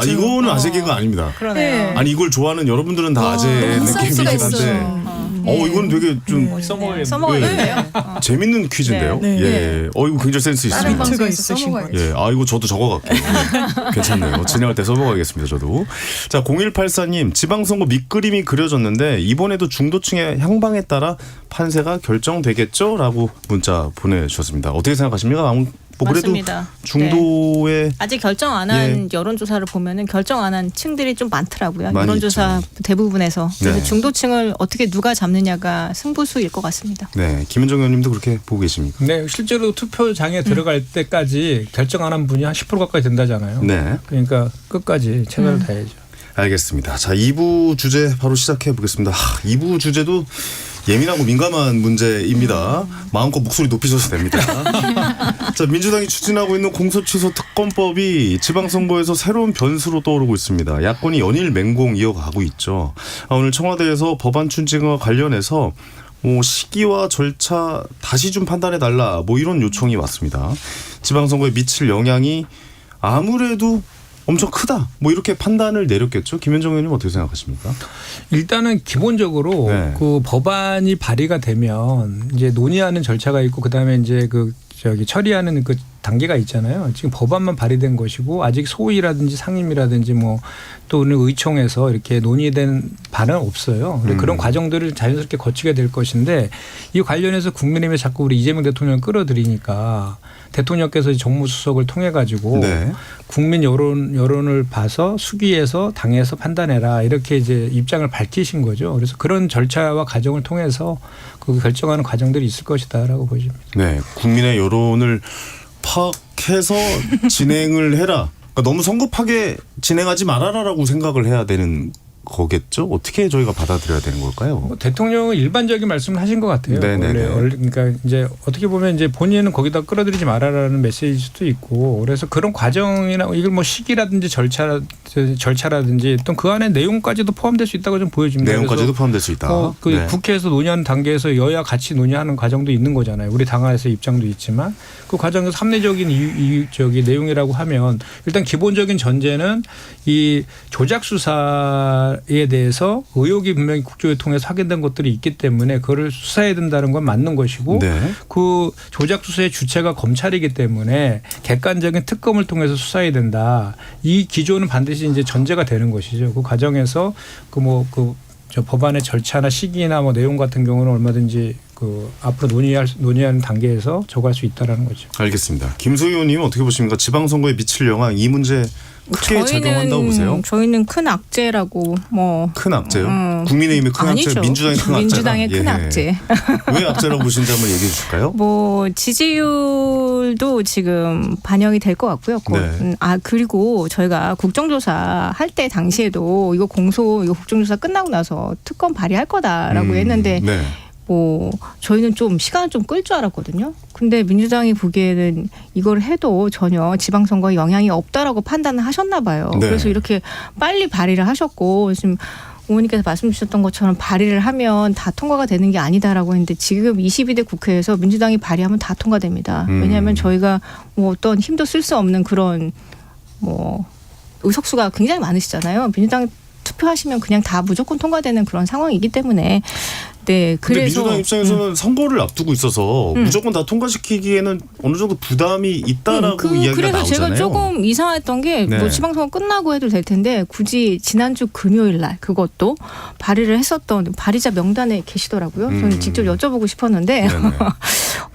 이거는 아재 개가 아닙니다. 그러네요. 아니 이걸 좋아하는 여러분들은 다 아재 느낌이긴 한데. 이건 되게 좀 써먹어야겠네요. 재밌는 퀴즈인데요. 네. 예. 이거 굉장히 센스 있습니다. 멘트가 있으신 거예요. 예. 이거 저도 적어갈게요. 네. 괜찮네요. 진행할 때 써먹어야겠습니다. 저도. 자, 0184님 지방선거 밑그림이 그려졌는데 이번에도 중도층의 향방에 따라 판세가 결정되겠죠? 라고 문자 보내주셨습니다. 어떻게 생각하십니까? 뭐 그래도 맞습니다. 중도의 네. 아직 결정 안 한 여론조사를 보면은 결정 안 한 층들이 좀 많더라고요. 많이 여론조사 있죠. 대부분에서. 그래서 네. 중도층을 어떻게 누가 잡느냐가 승부수일 것 같습니다. 네, 김현정 의원님도 그렇게 보고 계십니까? 네, 실제로 투표장에 들어갈 때까지 결정 안 한 분이 한 10% 가까이 된다잖아요. 네. 그러니까 끝까지 최선을 다해야죠. 알겠습니다. 자, 2부 주제 바로 시작해 보겠습니다. 2부 주제도 예민하고 민감한 문제입니다. 마음껏 목소리 높이셔도 됩니다. 자, 민주당이 추진하고 있는 공소취소 특검법이 지방선거에서 새로운 변수로 떠오르고 있습니다. 야권이 연일 맹공 이어가고 있죠. 오늘 청와대에서 법안 추진과 관련해서 시기와 절차 다시 좀 판단해달라 이런 요청이 왔습니다. 지방선거에 미칠 영향이 아무래도 엄청 크다. 이렇게 판단을 내렸겠죠. 김현정 의원님 어떻게 생각하십니까? 일단은 기본적으로 네. 그 법안이 발의가 되면 이제 논의하는 절차가 있고 그다음에 이제 처리하는 그 단계가 있잖아요. 지금 법안만 발의된 것이고 아직 소위라든지 상임이라든지 또는 의총에서 이렇게 논의된 바는 없어요. 그런 과정들을 자연스럽게 거치게 될 것인데 이 관련해서 국민의힘에 자꾸 우리 이재명 대통령을 끌어들이니까 대통령께서 정무수석을 통해 가지고 네. 국민 여론을 봐서 수기해서 당에서 판단해라 이렇게 이제 입장을 밝히신 거죠. 그래서 그런 절차와 과정을 통해서 그 결정하는 과정들이 있을 것이다라고 보여집니다. 네, 국민의 여론을 파악해서 진행을 해라. 그러니까 너무 성급하게 진행하지 말아라라고 생각을 해야 되는 거겠죠? 어떻게 저희가 받아들여야 되는 걸까요? 뭐 대통령은 일반적인 말씀을 하신 것 같아요. 네네네. 원래 그러니까 이제 어떻게 보면 이제 본인은 거기다 끌어들이지 말아라는 메시지일 수도 있고 그래서 그런 과정이나 이걸 뭐 시기라든지 절차라든지 또 그 안에 내용까지도 포함될 수 있다고 좀 보여집니다. 내용까지도 포함될 수 있다. 그 네. 국회에서 논의하는 단계에서 여야 같이 논의하는 과정도 있는 거잖아요. 우리 당에서 입장도 있지만 그 과정에서 합리적인 저기 내용이라고 하면 일단 기본적인 전제는 이 조작 수사에 대해서 의혹이 분명히 국조회 통해서 확인된 것들이 있기 때문에 그거를 수사해야 된다는 건 맞는 것이고 네. 그 조작 수사의 주체가 검찰이기 때문에 객관적인 특검을 통해서 수사해야 된다. 이 기조는 반드시 이제 전제가 되는 것이죠. 그 과정에서 저 법안의 절차나 시기나 뭐 내용 같은 경우는 얼마든지 그 앞으로 논의하는 단계에서 적할 수 있다라는 거죠. 알겠습니다. 김소희 의원님 어떻게 보십니까? 지방선거에 미칠 영향 이 문제 크게 작용한다고 보세요? 저희는 큰 악재라고 뭐 큰 악재요? 국민의힘이 큰 악재, 아니죠. 민주당이 큰 악재. 민주당의 큰 악재. 왜 악재라고 보시는지 한번 얘기해 주실까요? 뭐 지지율도 지금 반영이 될 것 같고요. 네. 그리고 저희가 국정조사 할 때 당시에도 이거 국정조사 끝나고 나서 특검 발의할 거다라고 했는데 네. 뭐 저희는 좀 시간을 좀 끌 줄 알았거든요. 근데 민주당이 보기에는 이걸 해도 전혀 지방선거에 영향이 없다라고 판단을 하셨나 봐요. 네. 그래서 이렇게 빨리 발의를 하셨고 지금 어머니께서 말씀 주셨던 것처럼 발의를 하면 다 통과가 되는 게 아니다라고 했는데 지금 22대 국회에서 민주당이 발의하면 다 통과됩니다. 왜냐하면 저희가 뭐 어떤 힘도 쓸 수 없는 그런 뭐 의석수가 굉장히 많으시잖아요. 민주당 투표하시면 그냥 다 무조건 통과되는 그런 상황이기 때문에 네, 근데 그래서 민주당 입장에서는 선거를 앞두고 있어서 무조건 다 통과시키기에는 어느 정도 부담이 있다라고 이야기가 그래서 나오잖아요. 제가 조금 이상했던 게 네. 뭐 지방선거 끝나고 해도 될 텐데 굳이 지난주 금요일 날 그것도 발의를 했었던 발의자 명단에 계시더라고요. 저는 직접 여쭤보고 싶었는데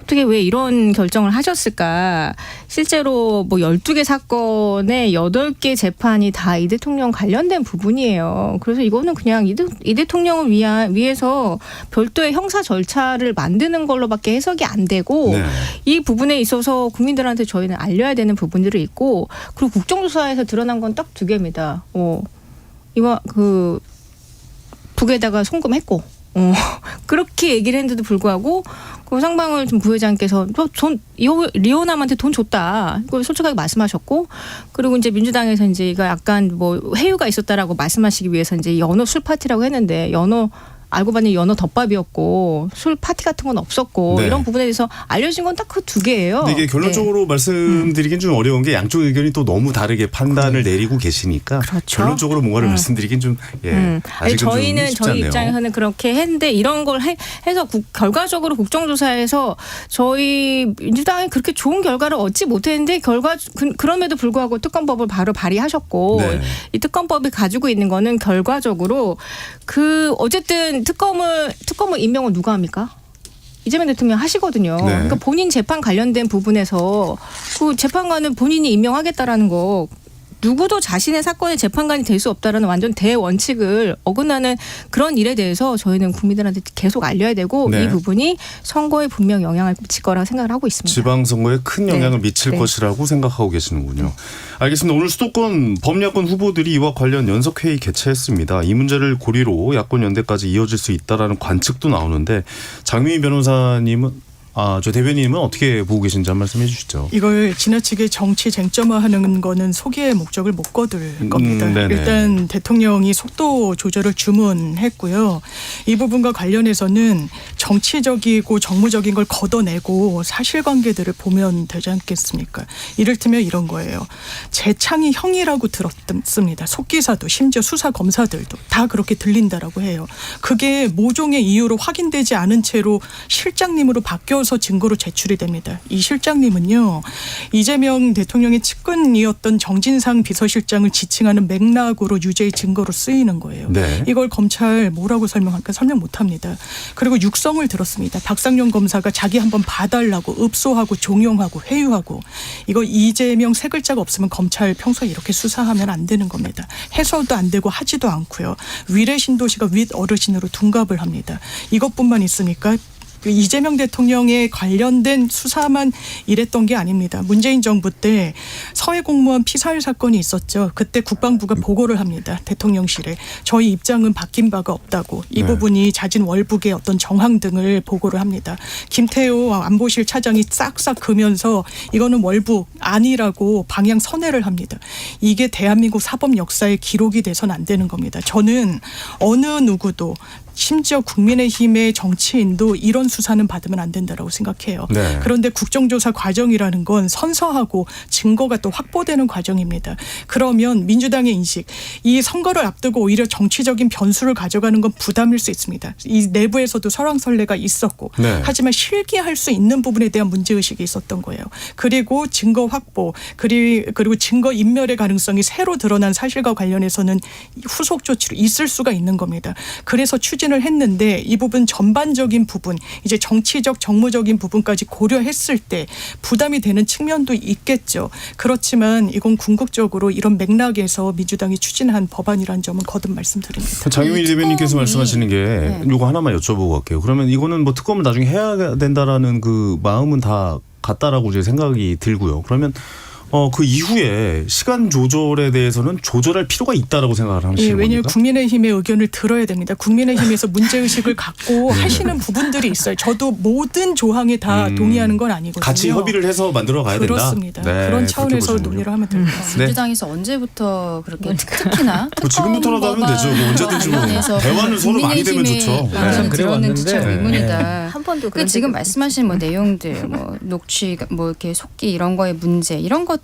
어떻게 왜 이런 결정을 하셨을까. 실제로 뭐 12개 사건에 8개 재판이 다 이 대통령 관련된 부분이에요. 그래서 이거는 그냥 이 대통령을 위해서 별도의 형사 절차를 만드는 걸로밖에 해석이 안 되고 네. 이 부분에 있어서 국민들한테 저희는 알려야 되는 부분들이 있고 그리고 국정조사에서 드러난 건 딱 2개입니다. 이와 그 북에다가 송금했고 그렇게 얘기를 했는데도 불구하고 그 상방울 부회장께서 리오남한테 돈 줬다. 이걸 솔직하게 말씀하셨고 그리고 이제 민주당에서 이제 이거 약간 뭐 회유가 있었다라고 말씀하시기 위해서 이제 연어 술 파티라고 했는데 알고 봤더니 연어 덮밥이었고 술 파티 같은 건 없었고 네. 이런 부분에 대해서 알려진 건 딱 그 2개예요. 근데 이게 결론적으로 말씀드리긴 좀 어려운 게 양쪽 의견이 또 너무 다르게 판단을 내리고 계시니까 그렇죠. 결론적으로 뭔가를 말씀드리긴 좀 아직은 저희는 좀 쉽지 저희 않네요. 입장에서는 그렇게 했는데 이런 걸 해서 결과적으로 국정조사에서 저희 민주당이 그렇게 좋은 결과를 얻지 못했는데 그럼에도 불구하고 특검법을 바로 발의하셨고 네. 이 특검법이 가지고 있는 거는 결과적으로 어쨌든 특검을 임명을 누가 합니까? 이재명 대통령 하시거든요. 네. 그러니까 본인 재판 관련된 부분에서 그 재판관은 본인이 임명하겠다라는 거 누구도 자신의 사건의 재판관이 될 수 없다라는 완전 대원칙을 어긋나는 그런 일에 대해서 저희는 국민들한테 계속 알려야 되고 네. 이 부분이 선거에 분명 영향을 미칠 거라고 생각을 하고 있습니다. 지방선거에 큰 영향을 미칠 네. 것이라고 생각하고 계시는군요. 알겠습니다. 오늘 수도권 범야권 후보들이 이와 관련 연석회의 개최했습니다. 이 문제를 고리로 야권 연대까지 이어질 수 있다라는 관측도 나오는데 장미희 변호사님은 저 대변인님은 어떻게 보고 계신지 한 말씀 해주시죠. 이걸 지나치게 정치 쟁점화하는 거는 소기의 목적을 못 거둘 겁니다. 네네. 일단 대통령이 속도 조절을 주문했고요. 이 부분과 관련해서는 정치적이고 정무적인 걸 걷어내고 사실관계들을 보면 되지 않겠습니까? 이를테면 이런 거예요. 재창이 형이라고 들었습니다. 속기사도 심지어 수사 검사들도 다 그렇게 들린다라고 해요. 그게 모종의 이유로 확인되지 않은 채로 실장님으로 바뀌어 비로소 증거로 제출이 됩니다. 이 실장님은요. 이재명 대통령의 측근이었던 정진상 비서실장을 지칭하는 맥락으로 유죄의 증거로 쓰이는 거예요. 네. 이걸 검찰 뭐라고 설명할까 설명 못합니다. 그리고 육성을 들었습니다. 박상용 검사가 자기 한번 봐달라고 읍소하고 종용하고 회유하고 이거 이재명 세 글자가 없으면 검찰 평소에 이렇게 수사하면 안 되는 겁니다. 해소도 안 되고 하지도 않고요. 위례 신도시가 윗 어르신으로 둔갑을 합니다. 이것뿐만 있습니까? 그 이재명 대통령에 관련된 수사만 이랬던 게 아닙니다. 문재인 정부 때 서해 공무원 피살 사건이 있었죠. 그때 국방부가 보고를 합니다. 대통령실에. 저희 입장은 바뀐 바가 없다고. 이 네. 부분이 자진 월북의 어떤 정황 등을 보고를 합니다. 김태호 안보실 차장이 싹싹 그면서 이거는 월북 아니라고 방향 선회를 합니다. 이게 대한민국 사법 역사의 기록이 돼서는 안 되는 겁니다. 저는 어느 누구도 심지어 국민의힘의 정치인도 이런 수사는 받으면 안 된다라고 생각해요. 네. 그런데 국정조사 과정이라는 건 선서하고 증거가 또 확보되는 과정입니다. 그러면 민주당의 인식, 이 선거를 앞두고 오히려 정치적인 변수를 가져가는 건 부담일 수 있습니다. 이 내부에서도 설왕설래가 있었고 네. 하지만 실기할 수 있는 부분에 대한 문제의식이 있었던 거예요. 그리고 증거 확보 그리고 증거 인멸의 가능성이 새로 드러난 사실과 관련해서는 후속 조치로 있을 수가 있는 겁니다. 그래서 추진을 했는데 이 부분 전반적인 부분 이제 정치적 정무적인 부분까지 고려했을 때 부담이 되는 측면도 있겠죠. 그렇지만 이건 궁극적으로 이런 맥락에서 민주당이 추진한 법안이라는 점은 거듭 말씀드립니다. 장유민 대변인께서 말씀하시는 게 네. 요거 하나만 여쭤보고 갈게요. 그러면 이거는 뭐 특검을 나중에 해야 된다라는 그 마음은 다 같다라고 제 생각이 들고요. 그러면 그 이후에 시간 조절에 대해서는 조절할 필요가 있다라고 생각을 하시는 겁니까? 왜냐하면 국민의힘의 의견을 들어야 됩니다. 국민의힘에서 문제의식을 갖고 하시는 부분들이 있어요. 저도 모든 조항에 다 동의하는 건 아니거든요. 같이 협의를 해서 만들어 가야 된다. 그렇습니다. 네, 그런 그렇게 차원에서 보시는군요. 논의를 하면 될 것 같습니다. 네. 민주당에서 언제부터 그렇게 특히나 뭐 지금부터라도 하면 되죠. 뭐 언제든지 뭐 관련해서 대화는 서로 많이 되면 국민의힘의 좋죠. 네. 의견을 그래 들었는지 참 왔는데, 의문이다. 한 번도 그 그런 지금 적이 말씀하신 뭐 내용들, 뭐 녹취, 뭐 이렇게 속기 이런 거의 문제 이런 것들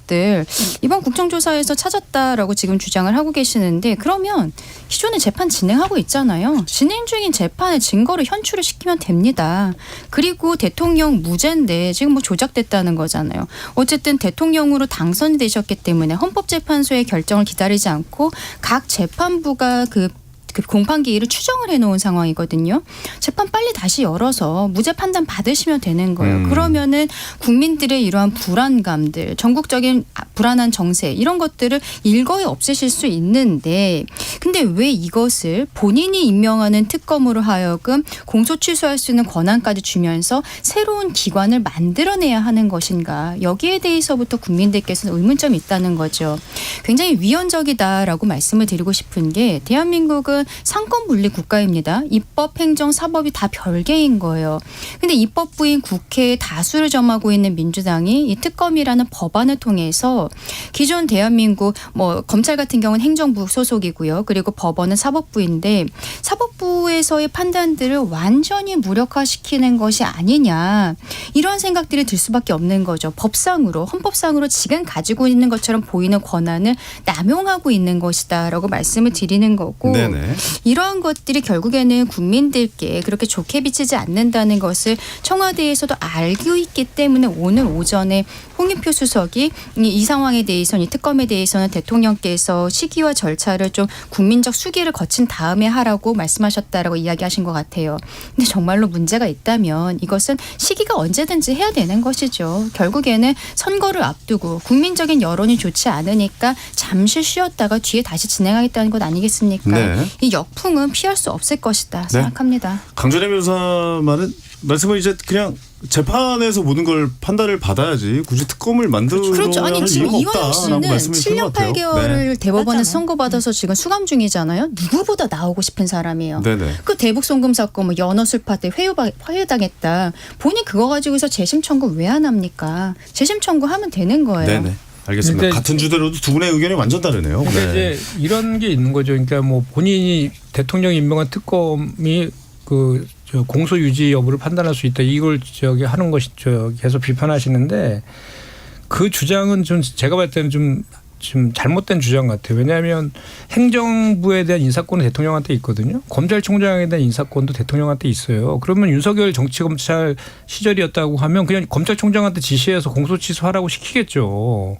이번 국정조사에서 찾았다라고 지금 주장을 하고 계시는데 그러면 기존에 재판 진행하고 있잖아요. 진행 중인 재판의 증거를 현출을 시키면 됩니다. 그리고 대통령 무죄인데 지금 뭐 조작됐다는 거잖아요. 어쨌든 대통령으로 당선이 되셨기 때문에 헌법재판소의 결정을 기다리지 않고 각 재판부가 그 공판기일을 추정을 해놓은 상황이거든요. 재판 빨리 다시 열어서 무죄 판단 받으시면 되는 거예요. 그러면은 국민들의 이러한 불안감들, 전국적인 불안한 정세 이런 것들을 일거에 없애실 수 있는데 근데 왜 이것을 본인이 임명하는 특검으로 하여금 공소 취소할 수 있는 권한까지 주면서 새로운 기관을 만들어내야 하는 것인가. 여기에 대해서부터 국민들께서는 의문점이 있다는 거죠. 굉장히 위헌적이다라고 말씀을 드리고 싶은 게 대한민국은 상권 분리 국가입니다. 입법, 행정, 사법이 다 별개인 거예요. 근데 입법부인 국회에 다수를 점하고 있는 민주당이 이 특검이라는 법안을 통해서 기존 대한민국 뭐 검찰 같은 경우는 행정부 소속이고요. 그리고 법원은 사법부인데 사법부에서의 판단들을 완전히 무력화시키는 것이 아니냐. 이런 생각들이 들 수밖에 없는 거죠. 법상으로 헌법상으로 지금 가지고 있는 것처럼 보이는 권한을 남용하고 있는 것이다라고 말씀을 드리는 거고 네네. 이러한 것들이 결국에는 국민들께 그렇게 좋게 비치지 않는다는 것을 청와대에서도 알고 있기 때문에 오늘 오전에 홍준표 수석이 이 상황에 대해서는 이 특검에 대해서는 대통령께서 시기와 절차를 좀 국민적 수기를 거친 다음에 하라고 말씀하셨다라고 이야기하신 것 같아요. 근데 정말로 문제가 있다면 이것은 시기가 언제든지 해야 되는 것이죠. 결국에는 선거를 앞두고 국민적인 여론이 좋지 않으니까 잠시 쉬었다가 뒤에 다시 진행하겠다는 것 아니겠습니까? 네. 이 역풍은 피할 수 없을 것이다 생각합니다. 강전혜 변호사 말씀은 이제 그냥 재판에서 모든 걸 판단을 받아야지 굳이 특검을 만들어야 그렇죠. 아니 할 지금 이유가 이화영 없다라고 씨는 말씀을 드린 7년 것 같아요. 8개월을 대법원에서 맞잖아요. 선고받아서 지금 수감 중이잖아요. 누구보다 나오고 싶은 사람이에요. 네네. 그 대북 송금 사건 뭐 연어술파 때 회유당했다. 본인 그거 가지고서 재심 청구 왜 안 합니까? 재심 청구하면 되는 거예요. 네네. 알겠습니다. 근데 같은 주제로도 두 분의 의견이 완전 다르네요. 근데 네. 이제 이런 게 있는 거죠. 그러니까 뭐 본인이 대통령 임명한 특검이 그 공소 유지 여부를 판단할 수 있다. 이걸 하는 것이 계속 비판하시는데 그 주장은 좀 제가 봤을 때는 좀 좀 잘못된 주장 같아요. 왜냐하면 행정부에 대한 인사권은 대통령한테 있거든요. 검찰총장에 대한 인사권도 대통령한테 있어요. 그러면 윤석열 정치검찰 시절이었다고 하면 그냥 검찰총장한테 지시해서 공소취소하라고 시키겠죠.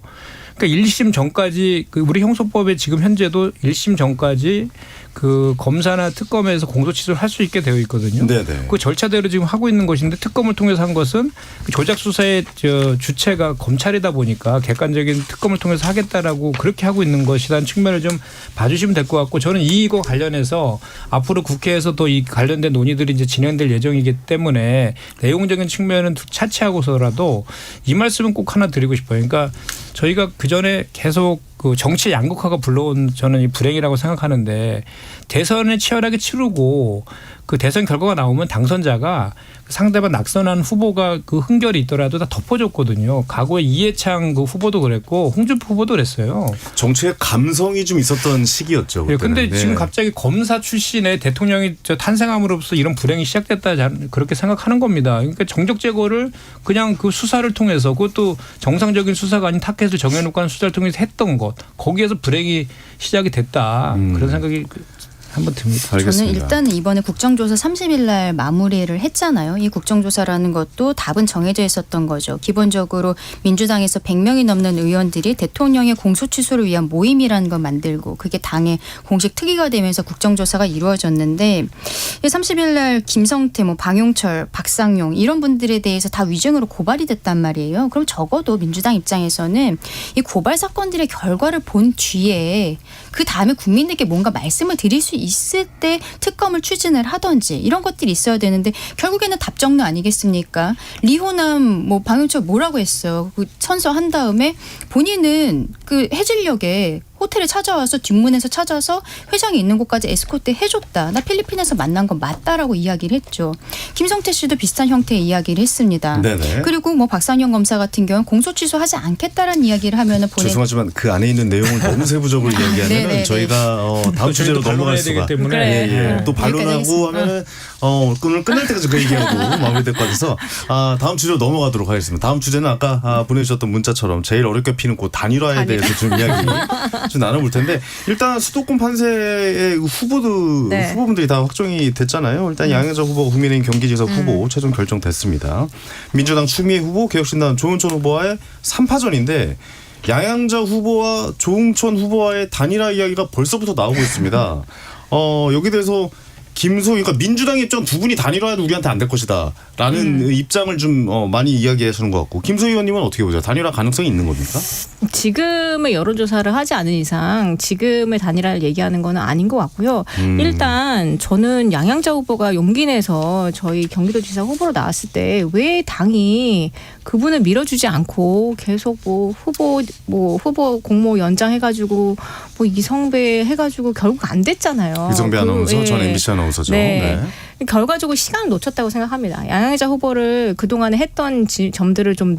그러니까 1심 전까지 우리 형소법에 지금 현재도 1심 전까지 그 검사나 특검에서 공소취소를 할 수 있게 되어 있거든요. 네네. 그 절차대로 지금 하고 있는 것인데 특검을 통해서 한 것은 조작 수사의 주체가 검찰이다 보니까 객관적인 특검을 통해서 하겠다라고 그렇게 하고 있는 것이라는 측면을 좀 봐주시면 될 것 같고 저는 이거 관련해서 앞으로 국회에서도 이 관련된 논의들이 이제 진행될 예정이기 때문에 내용적인 측면은 차치하고서라도 이 말씀은 꼭 하나 드리고 싶어요. 그러니까 저희가 그 전에 계속 그 정치 양극화가 불러온 저는 이 불행이라고 생각하는데 대선을 치열하게 치르고 그 대선 결과가 나오면 당선자가 상대방 낙선한 후보가 그 흥결이 있더라도 다 덮어줬거든요. 과거에 이해창 그 후보도 그랬고 홍준표 후보도 그랬어요. 정치에 감성이 좀 있었던 시기였죠. 그런데 그때는. 지금 갑자기 검사 출신의 대통령이 탄생함으로써 이런 불행이 시작됐다 그렇게 생각하는 겁니다. 그러니까 정적 제거를 그냥 그 수사를 통해서 그것도 정상적인 수사가 아닌 타켓을 정해놓고 하는 수사를 통해서 했던 것 거기에서 불행이 시작이 됐다. 그런 생각이 한번 듭니다. 저는 알겠습니다. 일단은 이번에 국정조사 30일 날 마무리를 했잖아요. 이 국정조사라는 것도 답은 정해져 있었던 거죠. 기본적으로 민주당에서 100명이 넘는 의원들이 대통령의 공소취소를 위한 모임이라는 걸 만들고 그게 당의 공식 특위가 되면서 국정조사가 이루어졌는데 30일 날 김성태, 방용철, 박상용 이런 분들에 대해서 다 위증으로 고발이 됐단 말이에요. 그럼 적어도 민주당 입장에서는 이 고발 사건들의 결과를 본 뒤에 그 다음에 국민들께 뭔가 말씀을 드릴 수 있을 때 특검을 추진을 하든지 이런 것들이 있어야 되는데 결국에는 답정너 아니겠습니까? 리호남 방용철 뭐라고 했어요? 그 선서한 다음에 본인은 그 해질녘에 호텔에 찾아와서 뒷문에서 찾아서 회장이 있는 곳까지 에스코트 해줬다. 나 필리핀에서 만난 건 맞다라고 이야기를 했죠. 김성태 씨도 비슷한 형태의 이야기를 했습니다. 네네. 그리고 박상영 검사 같은 경우는 공소취소하지 않겠다라는 이야기를 하면은 죄송하지만 그 안에 있는 내용을 너무 세부적으로 얘기하면 네네네. 저희가 다음 주제로 넘어갈 수가 때문에 예. 또 반론하고 하면은 오늘 끝날 때까지 그 얘기하고 마무리될 것 같아서 다음 주제로 넘어가도록 하겠습니다. 다음 주제는 아까 보내주셨던 문자처럼 제일 어렵게 피는 꽃 단일화에 대해서 좀 이야기 좀 나눠볼 텐데 일단 수도권 판세의 후보분들이 다 확정이 됐잖아요. 일단 양현자 후보가 국민의힘 경기지사 후보 최종 결정됐습니다. 민주당 추미애 후보, 개혁신당 조은천 후보와의 3파전인데 양양자 후보와 조응천 후보와의 단일화 이야기가 벌써부터 나오고 있습니다. 여기 대해서 그러니까 민주당 입장 두 분이 단일화해도 우리한테 안 될 것이다라는 입장을 좀 많이 이야기하시는 것 같고 김소희 의원님은 어떻게 보세요? 단일화 가능성이 있는 겁니까? 지금의 여론조사를 하지 않은 이상 지금의 단일화를 얘기하는 건 아닌 것 같고요. 일단 저는 양양자 후보가 용기 내서 저희 경기도지사 후보로 나왔을 때 왜 당이 그분을 밀어주지 않고 계속 후보 공모 연장해가지고 이성배 해가지고 결국 안 됐잖아요. 이성배 아나운서 전 MBC 아나운서죠. 네. 결과적으로 시간을 놓쳤다고 생각합니다. 양양자 후보를 그동안에 했던 점들을 좀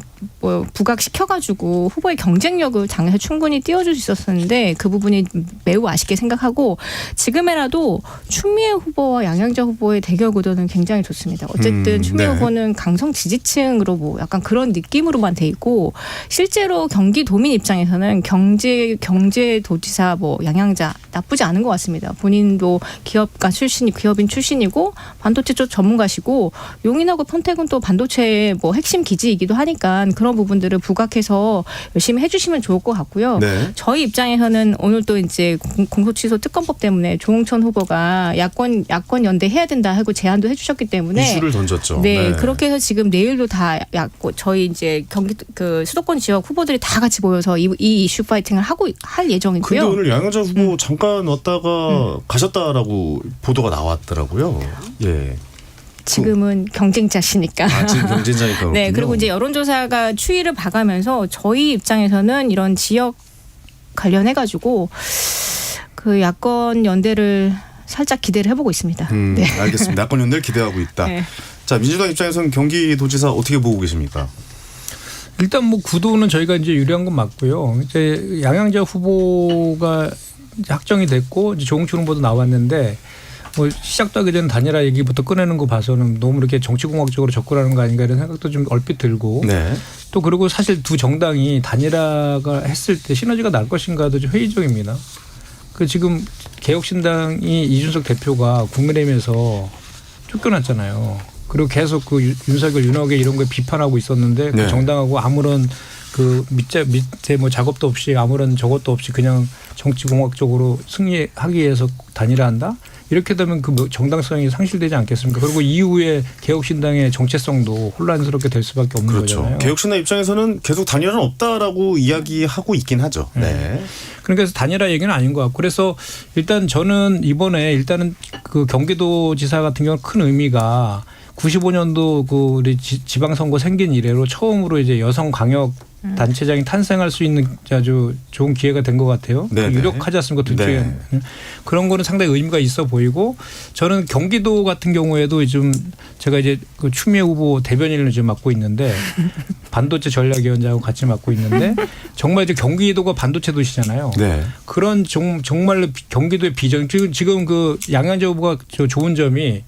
부각시켜가지고 후보의 경쟁력을 당에서 충분히 띄워줄 수 있었었는데 그 부분이 매우 아쉽게 생각하고 지금이라도 추미애 후보와 양양자 후보의 대결 구도는 굉장히 좋습니다. 어쨌든 추미애 후보는 강성 지지층으로 약간 그런 느낌으로만 돼 있고 실제로 경기도민 입장에서는 경제도지사 양양자 나쁘지 않은 것 같습니다. 본인도 기업인 출신이고 반도체 쪽 전문가시고 용인하고 평택은 또 반도체의 핵심 기지이기도 하니까 그런 부분들을 부각해서 열심히 해주시면 좋을 것 같고요. 네. 저희 입장에서는 오늘 또 이제 공소취소 특검법 때문에 조응천 후보가 야권 연대 해야 된다 하고 제안도 해주셨기 때문에 이슈를 던졌죠. 네, 그렇게 해서 지금 내일도 다 저희 이제 수도권 지역 후보들이 다 같이 모여서 이 이슈 파이팅을 할 예정이고요. 근데 오늘 양현자 후보 잠깐 왔다가 가셨다라고 보도가 나왔더라고요. 예. 지금은 경쟁자시니까. 지금 경쟁자니까. 네, 그리고 이제 여론조사가 추이를 봐가면서 저희 입장에서는 이런 지역 관련해가지고 그 야권 연대를 살짝 기대를 해보고 있습니다. 네. 알겠습니다. 야권 연대를 기대하고 있다. 네. 자, 민주당 입장에서는 경기도지사 어떻게 보고 계십니까? 일단 구도는 저희가 이제 유리한 건 맞고요. 이제 양양자 후보가 이제 확정이 됐고 이제 조응천 후보도 나왔는데 뭐 시작도 하기 전에 단일화 얘기부터 꺼내는 거 봐서는 너무 이렇게 정치공학적으로 접근하는 거 아닌가 이런 생각도 좀 얼핏 들고 네. 또 그리고 사실 두 정당이 단일화가 했을 때 시너지가 날 것인가도 좀 회의적입니다. 그 지금 개혁신당이 이준석 대표가 국민의힘에서 쫓겨났잖아요. 그리고 계속 그 윤석열, 윤석열 이런 걸 비판하고 있었는데 네. 그 정당하고 아무런 그 밑에 뭐 작업도 없이 아무런 저것도 없이 그냥 정치공학적으로 승리하기 위해서 단일화한다? 이렇게 되면 그 정당성이 상실되지 않겠습니까? 그리고 이후에 개혁신당의 정체성도 혼란스럽게 될 수밖에 없는 그렇죠. 거잖아요. 개혁신당 입장에서는 계속 단일화는 없다라고 이야기하고 있긴 하죠. 네. 그러니까 단일화 얘기는 아닌 것 같고 그래서 일단 저는 이번에 일단은 그 경기도지사 같은 경우는 큰 의미가 95년도 그 우리 지방선거 생긴 이래로 처음으로 이제 여성 광역 단체장이 탄생할 수 있는 아주 좋은 기회가 된 것 같아요. 네네. 유력하지 않습니까? 둘 중에. 네. 그런 거는 상당히 의미가 있어 보이고 저는 경기도 같은 경우에도 좀 제가 이제 그 추미애 후보 대변인을 지금 맡고 있는데 반도체 전략위원장하고 같이 맡고 있는데 정말 이제 경기도가 반도체 도시잖아요. 네. 그런 정말로 경기도의 비전 지금 그 양양재 후보가 좋은 점이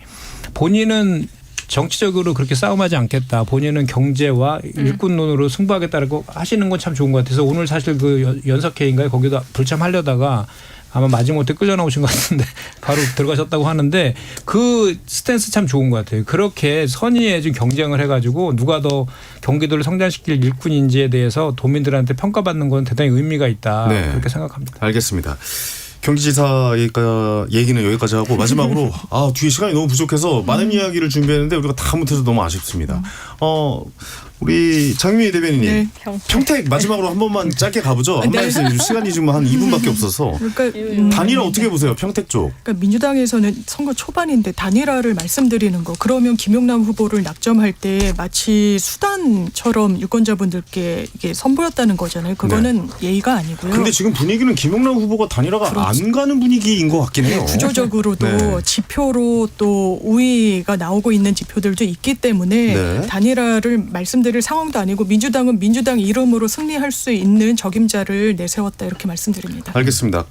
본인은 정치적으로 그렇게 싸움하지 않겠다. 본인은 경제와 일꾼론으로 승부하겠다라고 하시는 건 참 좋은 것 같아서 오늘 사실 그 연석회의인가요? 거기도 불참하려다가 아마 마지못해 끌려 나오신 것 같은데 바로 들어가셨다고 하는데 그 스탠스 참 좋은 것 같아요. 그렇게 선의에 좀 경쟁을 해가지고 누가 더 경기도를 성장시킬 일꾼인지에 대해서 도민들한테 평가받는 건 대단히 의미가 있다. 네. 그렇게 생각합니다. 알겠습니다. 경기지사 얘기는 여기까지 하고 마지막으로 뒤에 시간이 너무 부족해서 많은 이야기를 준비했는데 우리가 다 못해서 너무 아쉽습니다. 우리 장윤희 대변인님 네. 평택 마지막으로 한 번만 짧게 가보죠. 한 네. 말씀 시간이 지금 한 2분밖에 없어서 그러니까 단일화 어떻게 보세요? 평택 쪽. 그러니까 민주당에서는 선거 초반인데 단일화를 말씀드리는 거. 그러면 김용남 후보를 낙점할 때 마치 수단처럼 유권자분들께 이게 선보였다는 거잖아요. 그거는 예의가 아니고요. 근데 지금 분위기는 김용남 후보가 단일화가 그렇죠. 안 가는 분위기인 것 같긴 해요. 구조적으로도 네. 지표로 또 우위가 나오고 있는 지표들도 있기 때문에 네. 단일화를 말씀드릴 상황도 아니고 민주당은 민주당 이름으로 승리할 수 있는 적임자를 내세웠다 이렇게 말씀드립니다. 알겠습니다.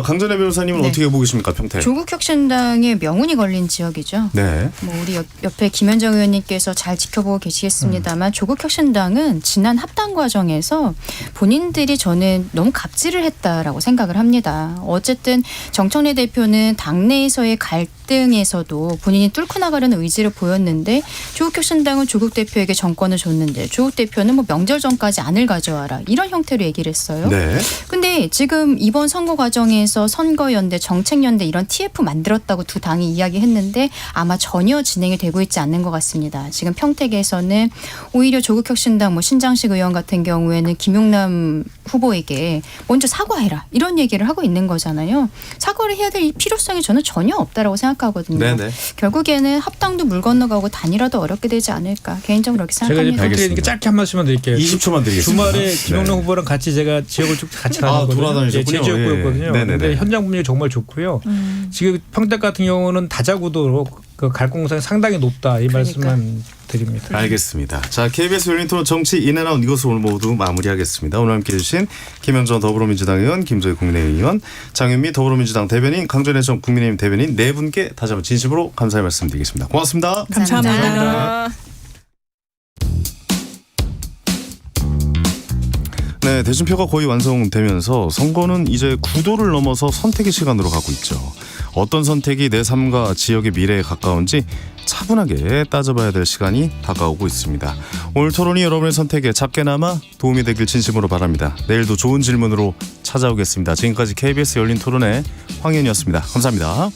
강전혜 변호사님은 네. 어떻게 보고 계십니까? 평택. 조국혁신당의 명운이 걸린 지역이죠. 네. 뭐 우리 옆에 김현정 의원님께서 잘 지켜보고 계시겠습니다만 조국혁신당은 지난 합당 과정에서 본인들이 저는 너무 갑질을 했다라고 생각을 합니다. 어쨌든 정청래 대표는 당내에서의 갈등에서도 본인이 뚫고 나가려는 의지를 보였는데 조국혁신당은 조국 대표에게 정권을 줬는데 조국 대표는 뭐 명절 전까지 안을 가져와라 이런 형태로 얘기를 했어요. 네. 근데 지금 이번 선거 과정에서 선거연대, 정책연대 이런 TF 만들었다고 두 당이 이야기했는데 아마 전혀 진행이 되고 있지 않는 것 같습니다. 지금 평택에서는 오히려 조국혁신당 뭐 신장식 의원 같은 경우에는 김용남 후보에게 먼저 사과해라 이런 얘기를 하고 있는 거잖아요. 사과를 해야 될 필요성이 저는 전혀 없다라고 생각하거든요. 네네. 결국에는 합당도 물 건너가고 단일화도 어렵게 되지 않을까 개인적으로 그렇게 제가 이제 생각합니다. 평택이니까 짧게 한 말씀만 드릴게요. 20초만 드리겠습니다. 주말에 김용남 네. 후보랑 같이 제가 지역을 쭉 같이 다녔거든요. 돌아다니셨군요. 제 지역구였거든요. 예. 네네네. 근데 현장 분위기 정말 좋고요. 지금 평택 같은 경우는 다자구도로 그 갈공성이 상당히 높다 이 말씀만 드립니다. 알겠습니다. 자, KBS 열린 토론 정치 인앤아웃 이것을 오늘 모두 마무리하겠습니다. 오늘 함께해 주신 김현정 더불어민주당 의원, 김조희 국민의힘 의원, 장윤미 더불어민주당 대변인, 강전혜 전 국민의힘 대변인 네 분께 다시 한번 진심으로 감사의 말씀드리겠습니다. 고맙습니다. 감사합니다. 네, 대진표가 거의 완성되면서 선거는 이제 구도를 넘어서 선택의 시간으로 가고 있죠. 어떤 선택이 내 삶과 지역의 미래에 가까운지 차분하게 따져봐야 될 시간이 다가오고 있습니다. 오늘 토론이 여러분의 선택에 작게나마 도움이 되길 진심으로 바랍니다. 내일도 좋은 질문으로 찾아오겠습니다. 지금까지 KBS 열린 토론의 황현이었습니다. 감사합니다.